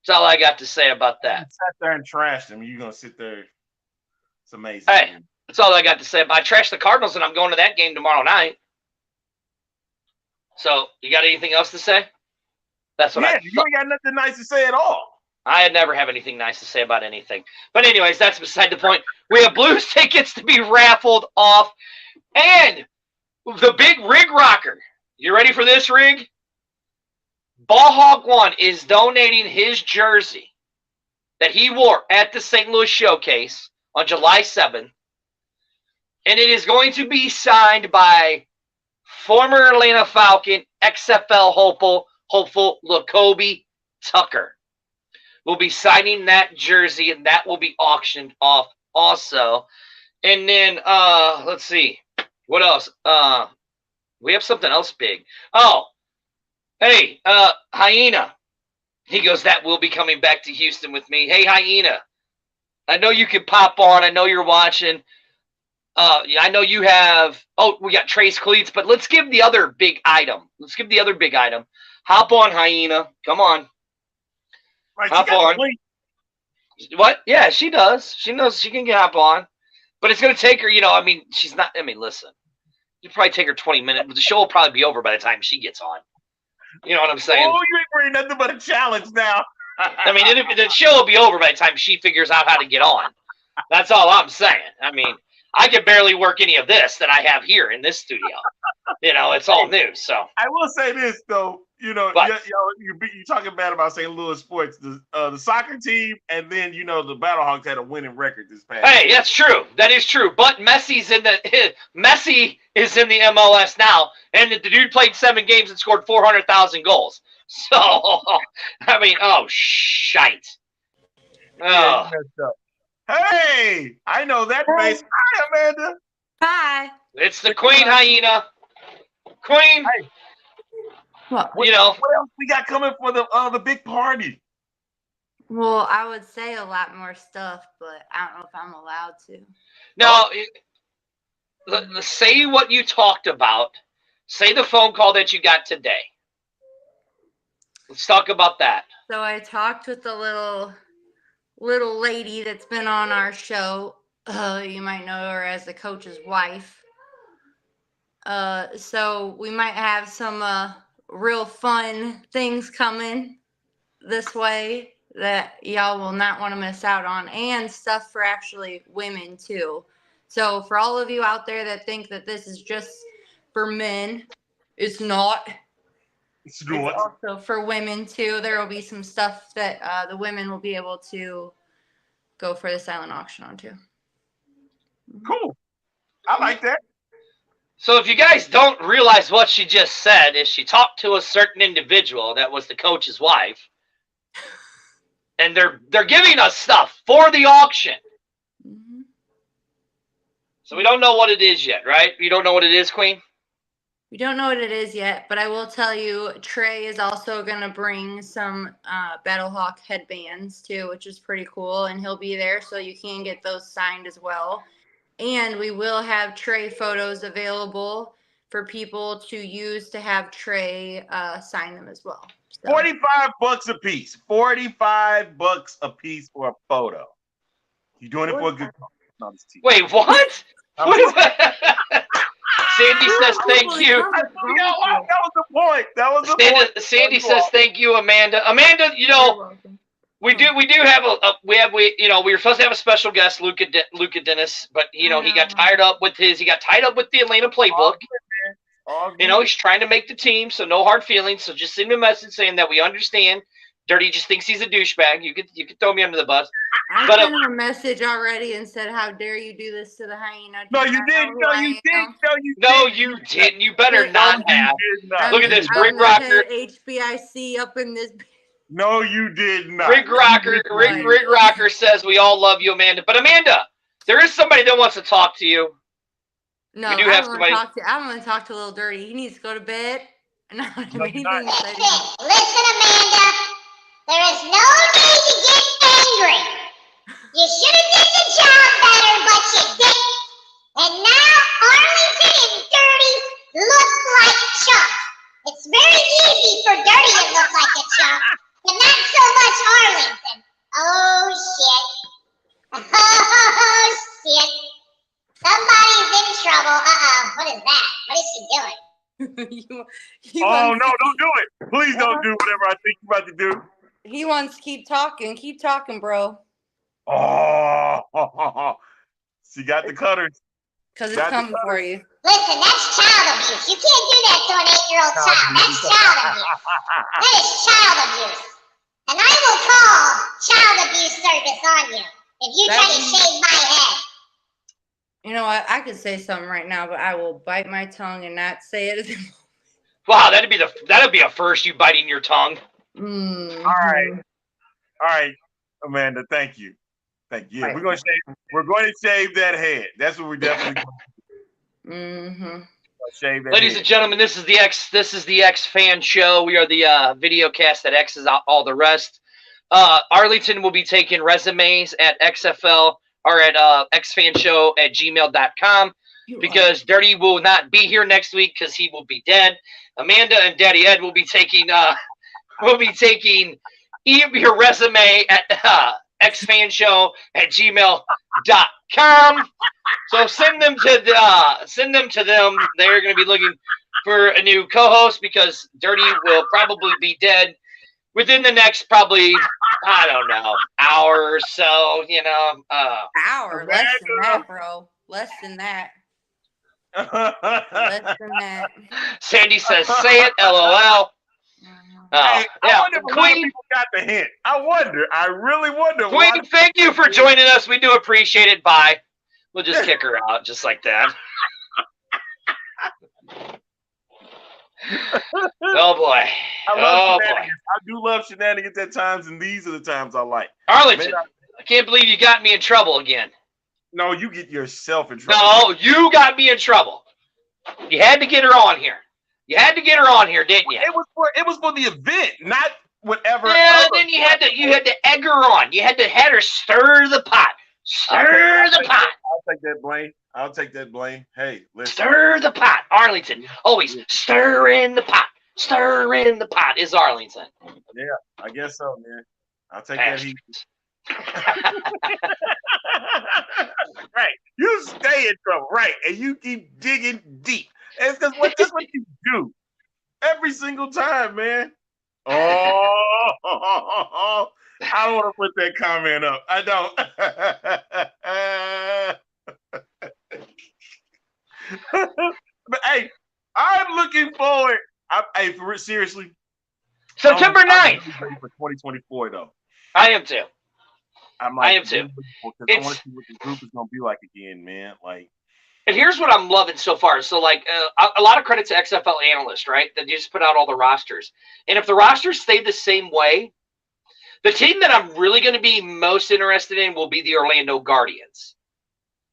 That's all I got to say about You that. sat there and trashed him. You're gonna sit there. It's amazing. Hey, that's all I got to say. I trashed the Cardinals, and I'm going to that game tomorrow night. So, you got anything else to say? That's what you ain't got nothing nice to say at all. I never have anything nice to say about anything. But anyways, that's beside the point. We have Blues tickets to be raffled off. And the big Rig Rocker. You ready for this, Rig? Ball Hog 1 is donating his jersey that he wore at the St. Louis Showcase on July 7th. And it is going to be signed by former Atlanta Falcon, XFL hopeful Lakobe Tucker. We'll be signing that jersey, and that will be auctioned off also. And then, let's see. What else? We have something else big. Oh, hey, Hyena. He goes, that will be coming back to Houston with me. Hey, Hyena. I know you can pop on. I know you're watching. I know you have. Oh, we got Trace cleats, but let's give the other big item. Hop on, Hyena. Come on. Right, Hop on. What? Yeah, she does. She knows she can hop on. But it's going to take her, she's not. Listen. You probably take her 20 minutes, but the show will probably be over by the time she gets on. You know what I'm saying? Oh, you ain't bringing nothing but a challenge now. The show will be over by the time she figures out how to get on. That's all I'm saying. I can barely work any of this that I have here in this studio. It's all new. So I will say this though, you're talking bad about St. Louis sports, the soccer team, and then the Battlehawks had a winning record this past. Hey, that's true. That is true. But Messi is in the MLS now, and the dude played 7 games and scored 400,000 goals. So oh shite. Oh. Hey, I know that face. Hi, Amanda. Hi. It's the Queen, Hyena. Queen. Hey. What else we got coming for the big party? Well, I would say a lot more stuff, but I don't know if I'm allowed to. No, say what you talked about. Say the phone call that you got today. Let's talk about that. So I talked with the little lady that's been on our show. You might know her as the coach's wife. So we might have some real fun things coming this way that y'all will not want to miss out on, and stuff for actually women too. So for all of you out there that think that this is just for men, it's not. It's also for women too. There will be some stuff that the women will be able to go for the silent auction on too. Cool. I like that. So if you guys don't realize what she just said, is she talked to a certain individual that was the coach's wife, and they're giving us stuff for the auction. Mm-hmm. So we don't know what it is yet, right? You don't know what it is, Queen? We don't know what it is yet, but I will tell you, Trey is also going to bring some Battlehawk headbands too, which is pretty cool, and he'll be there, so you can get those signed as well. And we will have Trey photos available for people to use to have Trey sign them as well. So. $45 a piece. $45 a piece for a photo. You doing it for a good cause. Wait, what? Sandy says thank you. That was the point. Point. Sandy says thank you, Amanda. Amanda, we do have we were supposed to have a special guest, Luka Dennis, but he got tied up with the Atlanta playbook. He's trying to make the team, so no hard feelings. So just send me a message saying that we understand. Dirty just thinks he's a douchebag. You could throw me under the bus. I sent him a message already and said, "How dare you do this to the hyena?" No, you didn't. No, you didn't. You better not have. Look at this, Rig Rocker. HBIC up in this. No, you did not. Rig Rocker says we all love you, Amanda. But Amanda, there is somebody that wants to talk to you. No, I don't want to talk to Little Dirty. He needs to go to bed. And I don't have anything to say to him. Listen, Amanda. There is no need to get angry. You should have did the job better, but you didn't. And now Arlington and Dirty look like chumps. It's very easy for Dirty to look like a chump, and not so much Arlington. Oh shit. Oh shit. Somebody's in trouble. What is that? What is she doing? He Oh wants no, to don't do it. Please don't do whatever I think you're about to do. He wants to keep talking. Keep talking, bro. Oh, she got the cutters. Because it's coming for you. Listen, that's child abuse. You can't do that to an 8-year-old child. That's child abuse. That is child abuse. And I will call child abuse service on you if you try to shave my head. You know what? I could say something right now, but I will bite my tongue and not say it. Wow, that'd be a first, you biting your tongue. Mm-hmm. All right, Amanda. Thank you. Right. We're going to shave that head. That's what we're definitely going Mm-hmm. to shave that Ladies head. and gentlemen, this is the X Fan Show. We are the video cast that X is all the rest. Arlington will be taking resumes at XFL or at xfanshow@gmail.com because Dirty will not be here next week because he will be dead. Amanda and Daddy Ed will be taking your resume at xfanshow@gmail.com. So send them to them. They're going to be looking for a new co-host because Dirty will probably be dead within the next probably, I don't know, hour or so. Hour, less than that, bro. Less than that. Less than that. Sandy says, "Say it, LOL." I wonder if a lot of Queen, people got the hint. I really wonder. Queen, thank you for joining us. We do appreciate it. Bye. We'll just kick her out just like that. Oh boy. I do love shenanigans at times, and these are the times I like. Arlington, I can't believe you got me in trouble again. No, you get yourself in trouble. No, you got me in trouble. You had to get her on here. You had to get her on here, didn't you? It was for the event, not whatever. Yeah, then you had to egg her on. You had to have her stir the pot. Stir the pot. I'll take that blame. Hey, listen. Stir the pot. Arlington. Always stir in the pot. Stir in the pot is Arlington. Yeah, I guess so, man. I'll take that heat. Right. You stay in trouble. Right. And you keep digging deep. It's because that's what you do. Every single time, man. Oh, I don't want to put that comment up. I don't. But hey, I'm looking forward. Seriously. September 9th. I'm ready for 2024, though. I am too. I am too. I want to see what the group is going to be like again, man. Like, and here's what I'm loving so far. So, like, a lot of credit to XFL analysts, right? That just put out all the rosters. And if the rosters stay the same way, the team that I'm really going to be most interested in will be the Orlando Guardians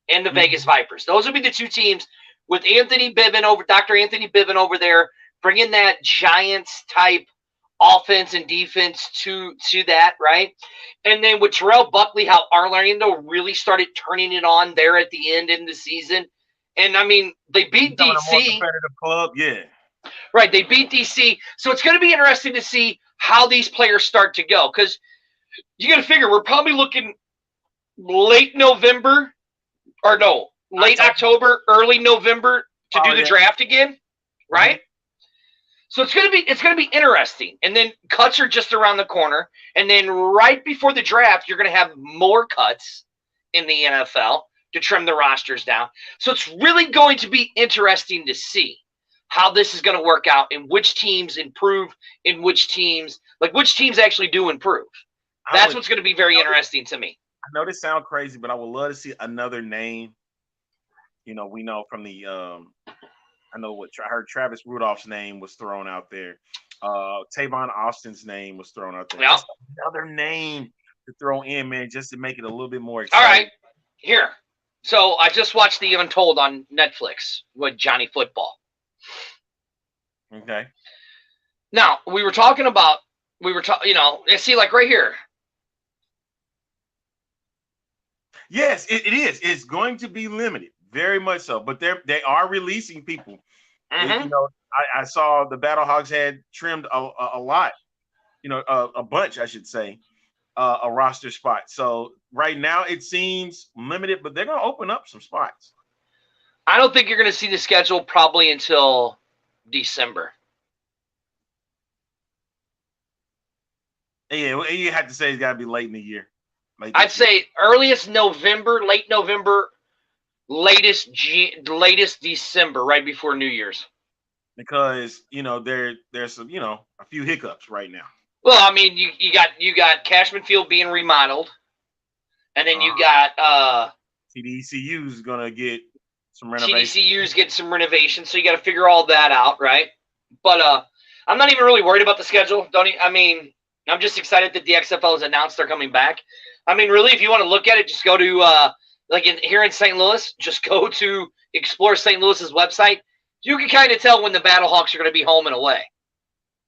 and the Vegas Vipers. Those will be the two teams with Dr. Anthony Bivin over there, bringing that Giants-type offense and defense to that, right? And then with Terrell Buckley, how Orlando really started turning it on there at the end in the season. And, I mean, they beat DC. A more competitive club, yeah. Right, they beat DC. So it's going to be interesting to see how these players start to go. Because you got to figure we're probably looking late October, early November to do the draft again, right? So it's gonna be interesting. And then cuts are just around the corner. And then right before the draft, you're gonna have more cuts in the NFL to trim the rosters down. So it's really going to be interesting to see how this is going to work out and which teams improve and which teams actually do improve. That's what's going to be very interesting to me. I know this sounds crazy, but I would love to see another name. You know, we know from the I heard Travis Rudolph's name was thrown out there. Tavon Austin's name was thrown out there. Yeah. Another name to throw in, man, just to make it a little bit more exciting. All right, here. So I just watched The Untold on Netflix with Johnny Football. Okay. Now see, like right here. Yes, it is. It's going to be limited, very much so. But they are releasing people. Mm-hmm. You know, I saw the Battlehawks had trimmed a lot. You know, a bunch, I should say. a roster spot. So right now it seems limited, but they're going to open up some spots. I don't think you're going to see the schedule probably until December. Yeah, you have to say it's got to be late in the year. I'd say earliest November, late November, latest December, right before New Year's. Because there's some a few hiccups right now. Well, I mean, you got Cashman Field being remodeled, and then you got TDECU is gonna get some renovation. TDCU's get some renovations, so you got to figure all that out, right? But I'm not even really worried about the schedule. I mean, I'm just excited that the XFL has announced they're coming back. I mean, really, if you want to look at it, just go to here in St. Louis, just go to Explore St. Louis's website. You can kind of tell when the Battlehawks are going to be home and away.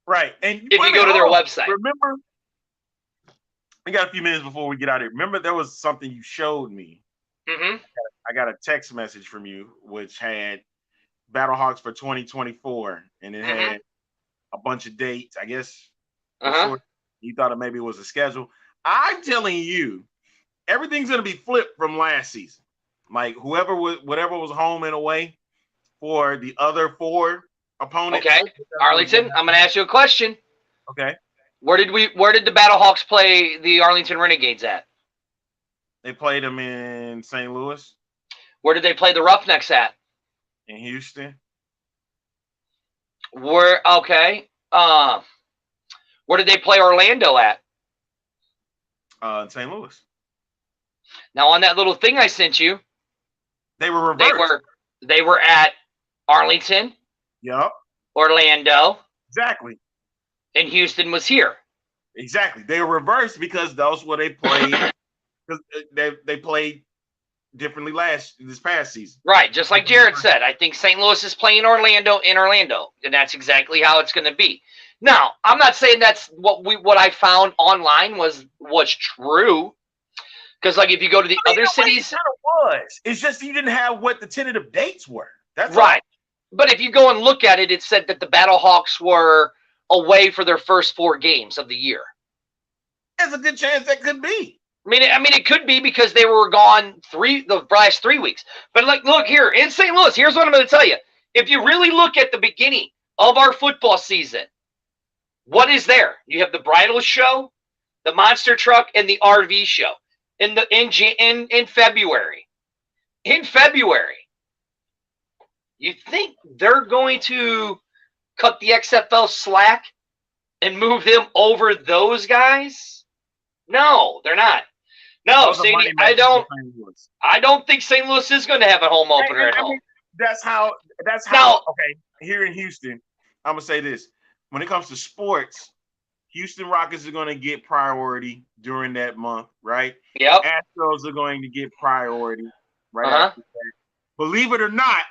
Right. And if you go to their website. Remember, we got a few minutes before we get out of here. Remember, there was something you showed me. Mm-hmm. I got a text message from you, which had Battlehawks for 2024, and it had a bunch of dates. I guess you thought maybe it was a schedule. I'm telling you, everything's going to be flipped from last season. Like whatever was home and away for the other 4 opponents. Okay, Arlington, I'm going to ask you a question. Okay. Where did the Battlehawks play the Arlington Renegades at? They played them in St. Louis. Where did they play the Roughnecks at? In Houston. Where did they play Orlando at? In St. Louis. Now on that little thing I sent you, they were reversed. They were at Arlington. Yep. Orlando. Exactly. And Houston was here. Exactly. They were reversed because those were they played. Because they played differently this past season. Right, just like Jared said. I think St. Louis is playing Orlando in Orlando, and that's exactly how it's going to be. Now, I'm not saying that's what I found online was true, because like if you go to the other cities, it was. It's just you didn't have what the tentative dates were. That's right. All. But if you go and look at it, it said that the Battlehawks were away for their first 4 games of the year. There's a good chance that could be. I mean, it could be because they were gone the last 3 weeks. But like, look here in St. Louis. Here's what I'm going to tell you. If you really look at the beginning of our football season, what is there? You have the bridal show, the monster truck, and the RV show in February. In February, you think they're going to cut the XFL slack and move them over those guys? No, they're not. No, Sadie, I don't think St. Louis is going to have a home opener at home. That's how. Okay, here in Houston, I'm gonna say this: when it comes to sports, Houston Rockets are going to get priority during that month, right? Yep. Astros are going to get priority right after that. Believe it or not,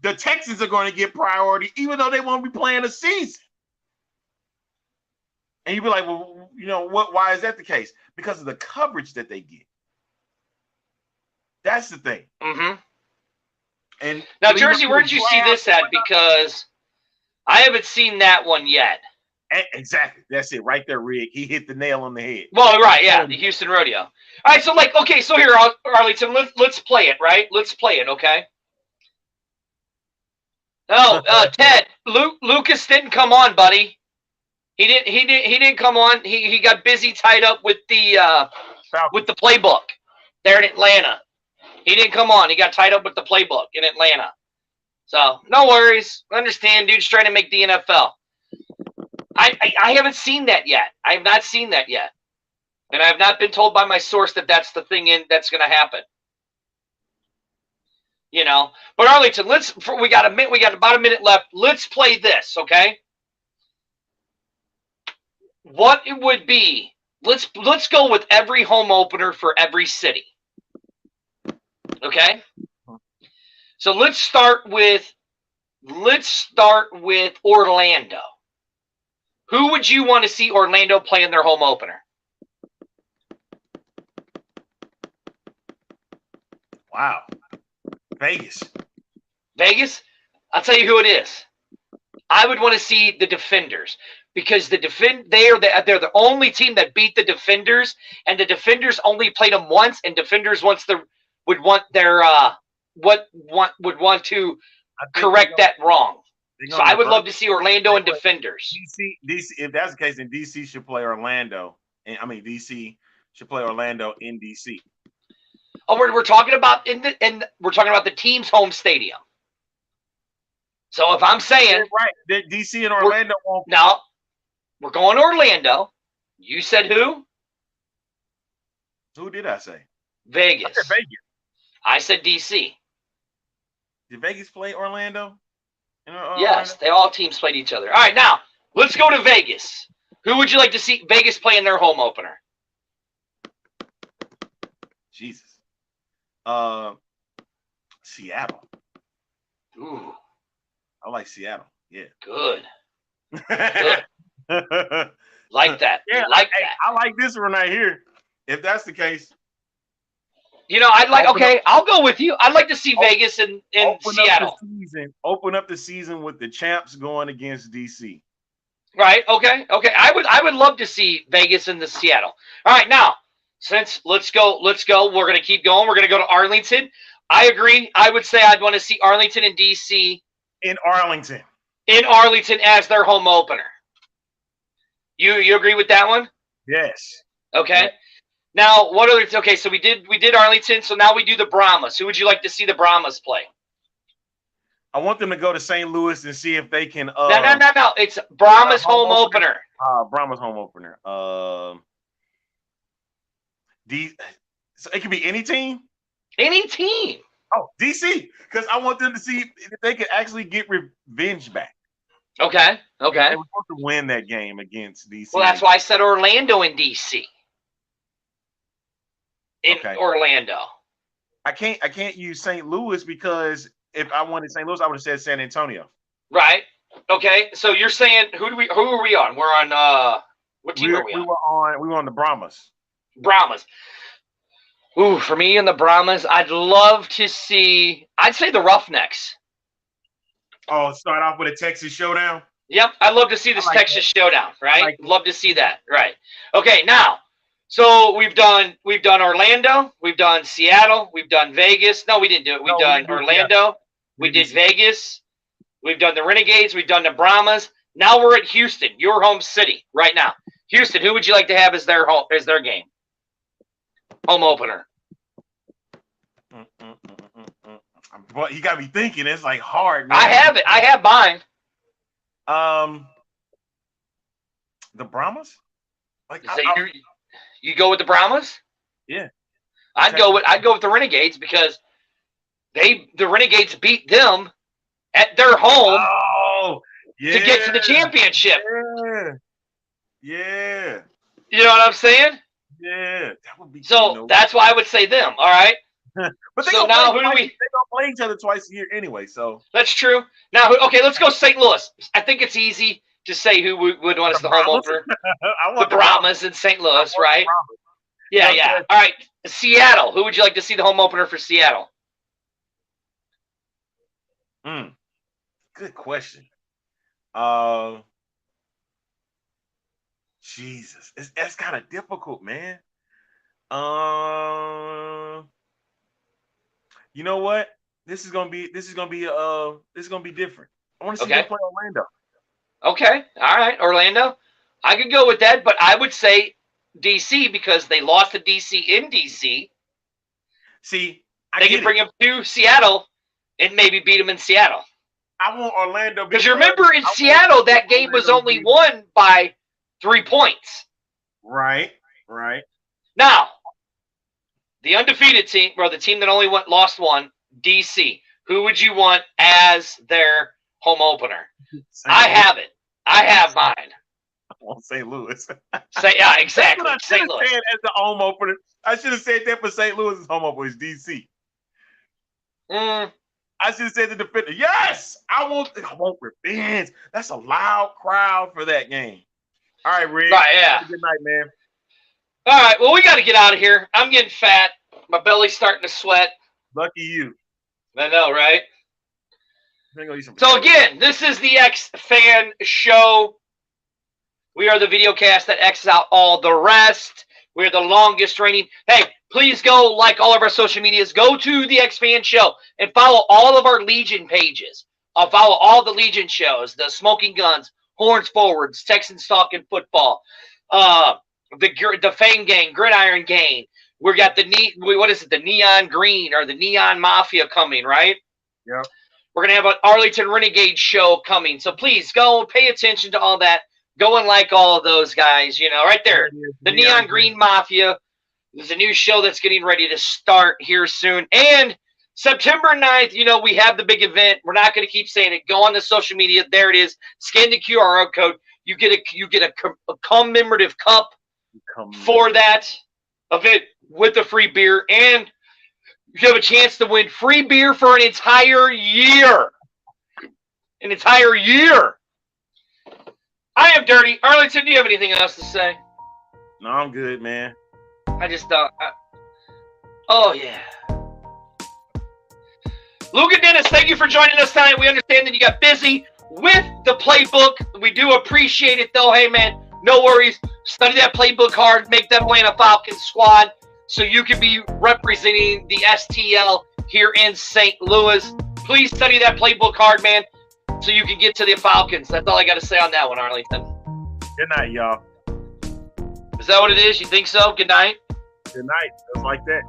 the Texans are going to get priority, even though they won't be playing a season. And you'd be like, well, why is that the case? Because of the coverage that they get. That's the thing. Mm-hmm. And now, Jersey, where did you see this at? Because I haven't seen that one yet. Exactly. That's it right there, Rick. He hit the nail on the head. Well, right, yeah, the Houston Rodeo. All right, so so here, Arlington, let's play it, right? Let's play it, okay? No, Ted, Lucas didn't come on, buddy. He didn't come on. He got busy tied up with the playbook there in Atlanta. He didn't come on. He got tied up with the playbook in Atlanta. So no worries. Understand, dude's trying to make the NFL. I haven't seen that yet. I have not seen that yet, and I have not been told by my source that that's the thing that's going to happen. But Arlington, we got about a minute left. Let's play this, okay? What it would be, let's go with every home opener for every city. Okay? So let's start with Orlando. Who would you want to see Orlando play in their home opener? Wow. Vegas. Vegas? I'll tell you who it is. I would want to see the Defenders. because they're the only team that beat the Defenders, and the Defenders only played them once, and Defenders would want to correct that wrong. So I would love to see Orlando and Defenders. DC. If that's the case, then DC should play Orlando. And I mean, DC should play Orlando in DC. Oh, we're talking about we're talking about the team's home stadium. So if I'm saying right, DC and Orlando won't. Now we're going to Orlando. You said who? Who did I say? Vegas. I said Vegas. I said DC. Did Vegas play Orlando? Yes, all teams played each other. All right, now let's go to Vegas. Who would you like to see Vegas play in their home opener? Jesus. Seattle. Ooh. I like Seattle. Yeah. Good. Good. Like that. Yeah, that. I like this one right here. If that's the case. I'll go with you. I'd like to see Vegas in Seattle. Open up the season with the champs going against DC. Right. Okay. I would love to see Vegas in the Seattle. All right. Now, let's go. We're going to keep going. We're going to go to Arlington. I agree. I would say I'd want to see Arlington and DC. In Arlington as their home opener. You agree with that one? Yes. Okay. Yeah. Now, what other? Okay, so we did Arlington. So now we do the Brahmas. Who would you like to see the Brahmas play? I want them to go to St. Louis and see if they can. No. It's Brahmas home opener. Brahmas home opener. So it could be any team. Any team. Oh, DC, because I want them to see if they can actually get revenge back. Okay. They were supposed to win that game against DC. Well, that's why I said Orlando and DC. Orlando. I can't use St. Louis because if I wanted St. Louis, I would have said San Antonio. Right. Okay. So you're saying who are we on? We're on what team are we on? We were on the Brahmas. Brahmas. Ooh, for me and the Brahmas, I'd love to see. I'd say the Roughnecks. Oh, start off with a Texas showdown. Yep, I'd love to see this Texas showdown. Right, love to see that. Right. Okay, now, so we've done Orlando, we've done Seattle, we've done Vegas. No, we didn't do it. We've done Orlando. We did Vegas. We've done the Renegades. We've done the Brahmas. Now we're at Houston, your home city. Right now, Houston. Who would you like to have as their game? Home opener. But you got me thinking. It's like hard, man. I have it. I have mine. The Brahmas. Like you go with the Brahmas? Yeah. I'd go with the Renegades because the Renegades beat them at their home to get to the championship. Yeah. You know what I'm saying? Yeah, that would be so. That's why I would say them. All right. But so now who do we? They don't play each other twice a year anyway. So that's true. Now, okay, let's go St. Louis. I think it's easy to say who would want us the home opener. The Brahmas in St. Louis, right? Yeah. All right, Seattle. Who would you like to see the home opener for Seattle? Good question. Jesus, that's kind of difficult, man. You know what? This is gonna be different. I want to see them play Orlando. Okay, all right, Orlando. I could go with that, but I would say DC because they lost to DC in DC. See, they can bring them to Seattle and maybe beat them in Seattle. I want Orlando because you remember in Seattle that game was only won by 3 points. Right. Now, the undefeated team, or the team that only lost one, DC. Who would you want as their home opener? I have it. I have mine. I want St. Louis. Yeah, exactly. St. Louis said as the home opener. I should have said that for St. Louis' home opener is DC. I should have said the defender. Yes, I want revenge. That's a loud crowd for that game. All right, Rick. Right, yeah. Good night, man. All right, well, we got to get out of here. I'm getting fat. My belly's starting to sweat. Lucky you. I know, right? So again, this is the X Fan Show. We are the video cast that X's out all the rest. We're the longest reigning. Hey, please go like all of our social medias. Go to the X Fan Show and follow all of our Legion pages. I'll follow all the Legion shows, the Smoking Guns, Horns Forwards, Texans Talking Football, the Fang Gang, Gridiron Gang. We got the Neon Green or the Neon Mafia coming, right? Yeah. We're gonna have an Arlington Renegade show coming. So please go pay attention to all that. Go and like all of those guys, right there. The Neon Green Mafia. There's a new show that's getting ready to start here soon. And September 9th, we have the big event. We're not going to keep saying it. Go on the social media. There it is. Scan the QR code. You get a commemorative cup for that event with the free beer. And you have a chance to win free beer for an entire year. An entire year. I am Dirty. Arlington, do you have anything else to say? No, I'm good, man. I just thought. Oh, yeah. Luka Dennis, thank you for joining us tonight. We understand that you got busy with the playbook. We do appreciate it, though. Hey, man, no worries. Study that playbook hard. Make that Atlanta Falcons squad so you can be representing the STL here in St. Louis. Please study that playbook hard, man, so you can get to the Falcons. That's all I got to say on that one, Arlington. Good night, y'all. Is that what it is? You think so? Good night? Good night. Just like that.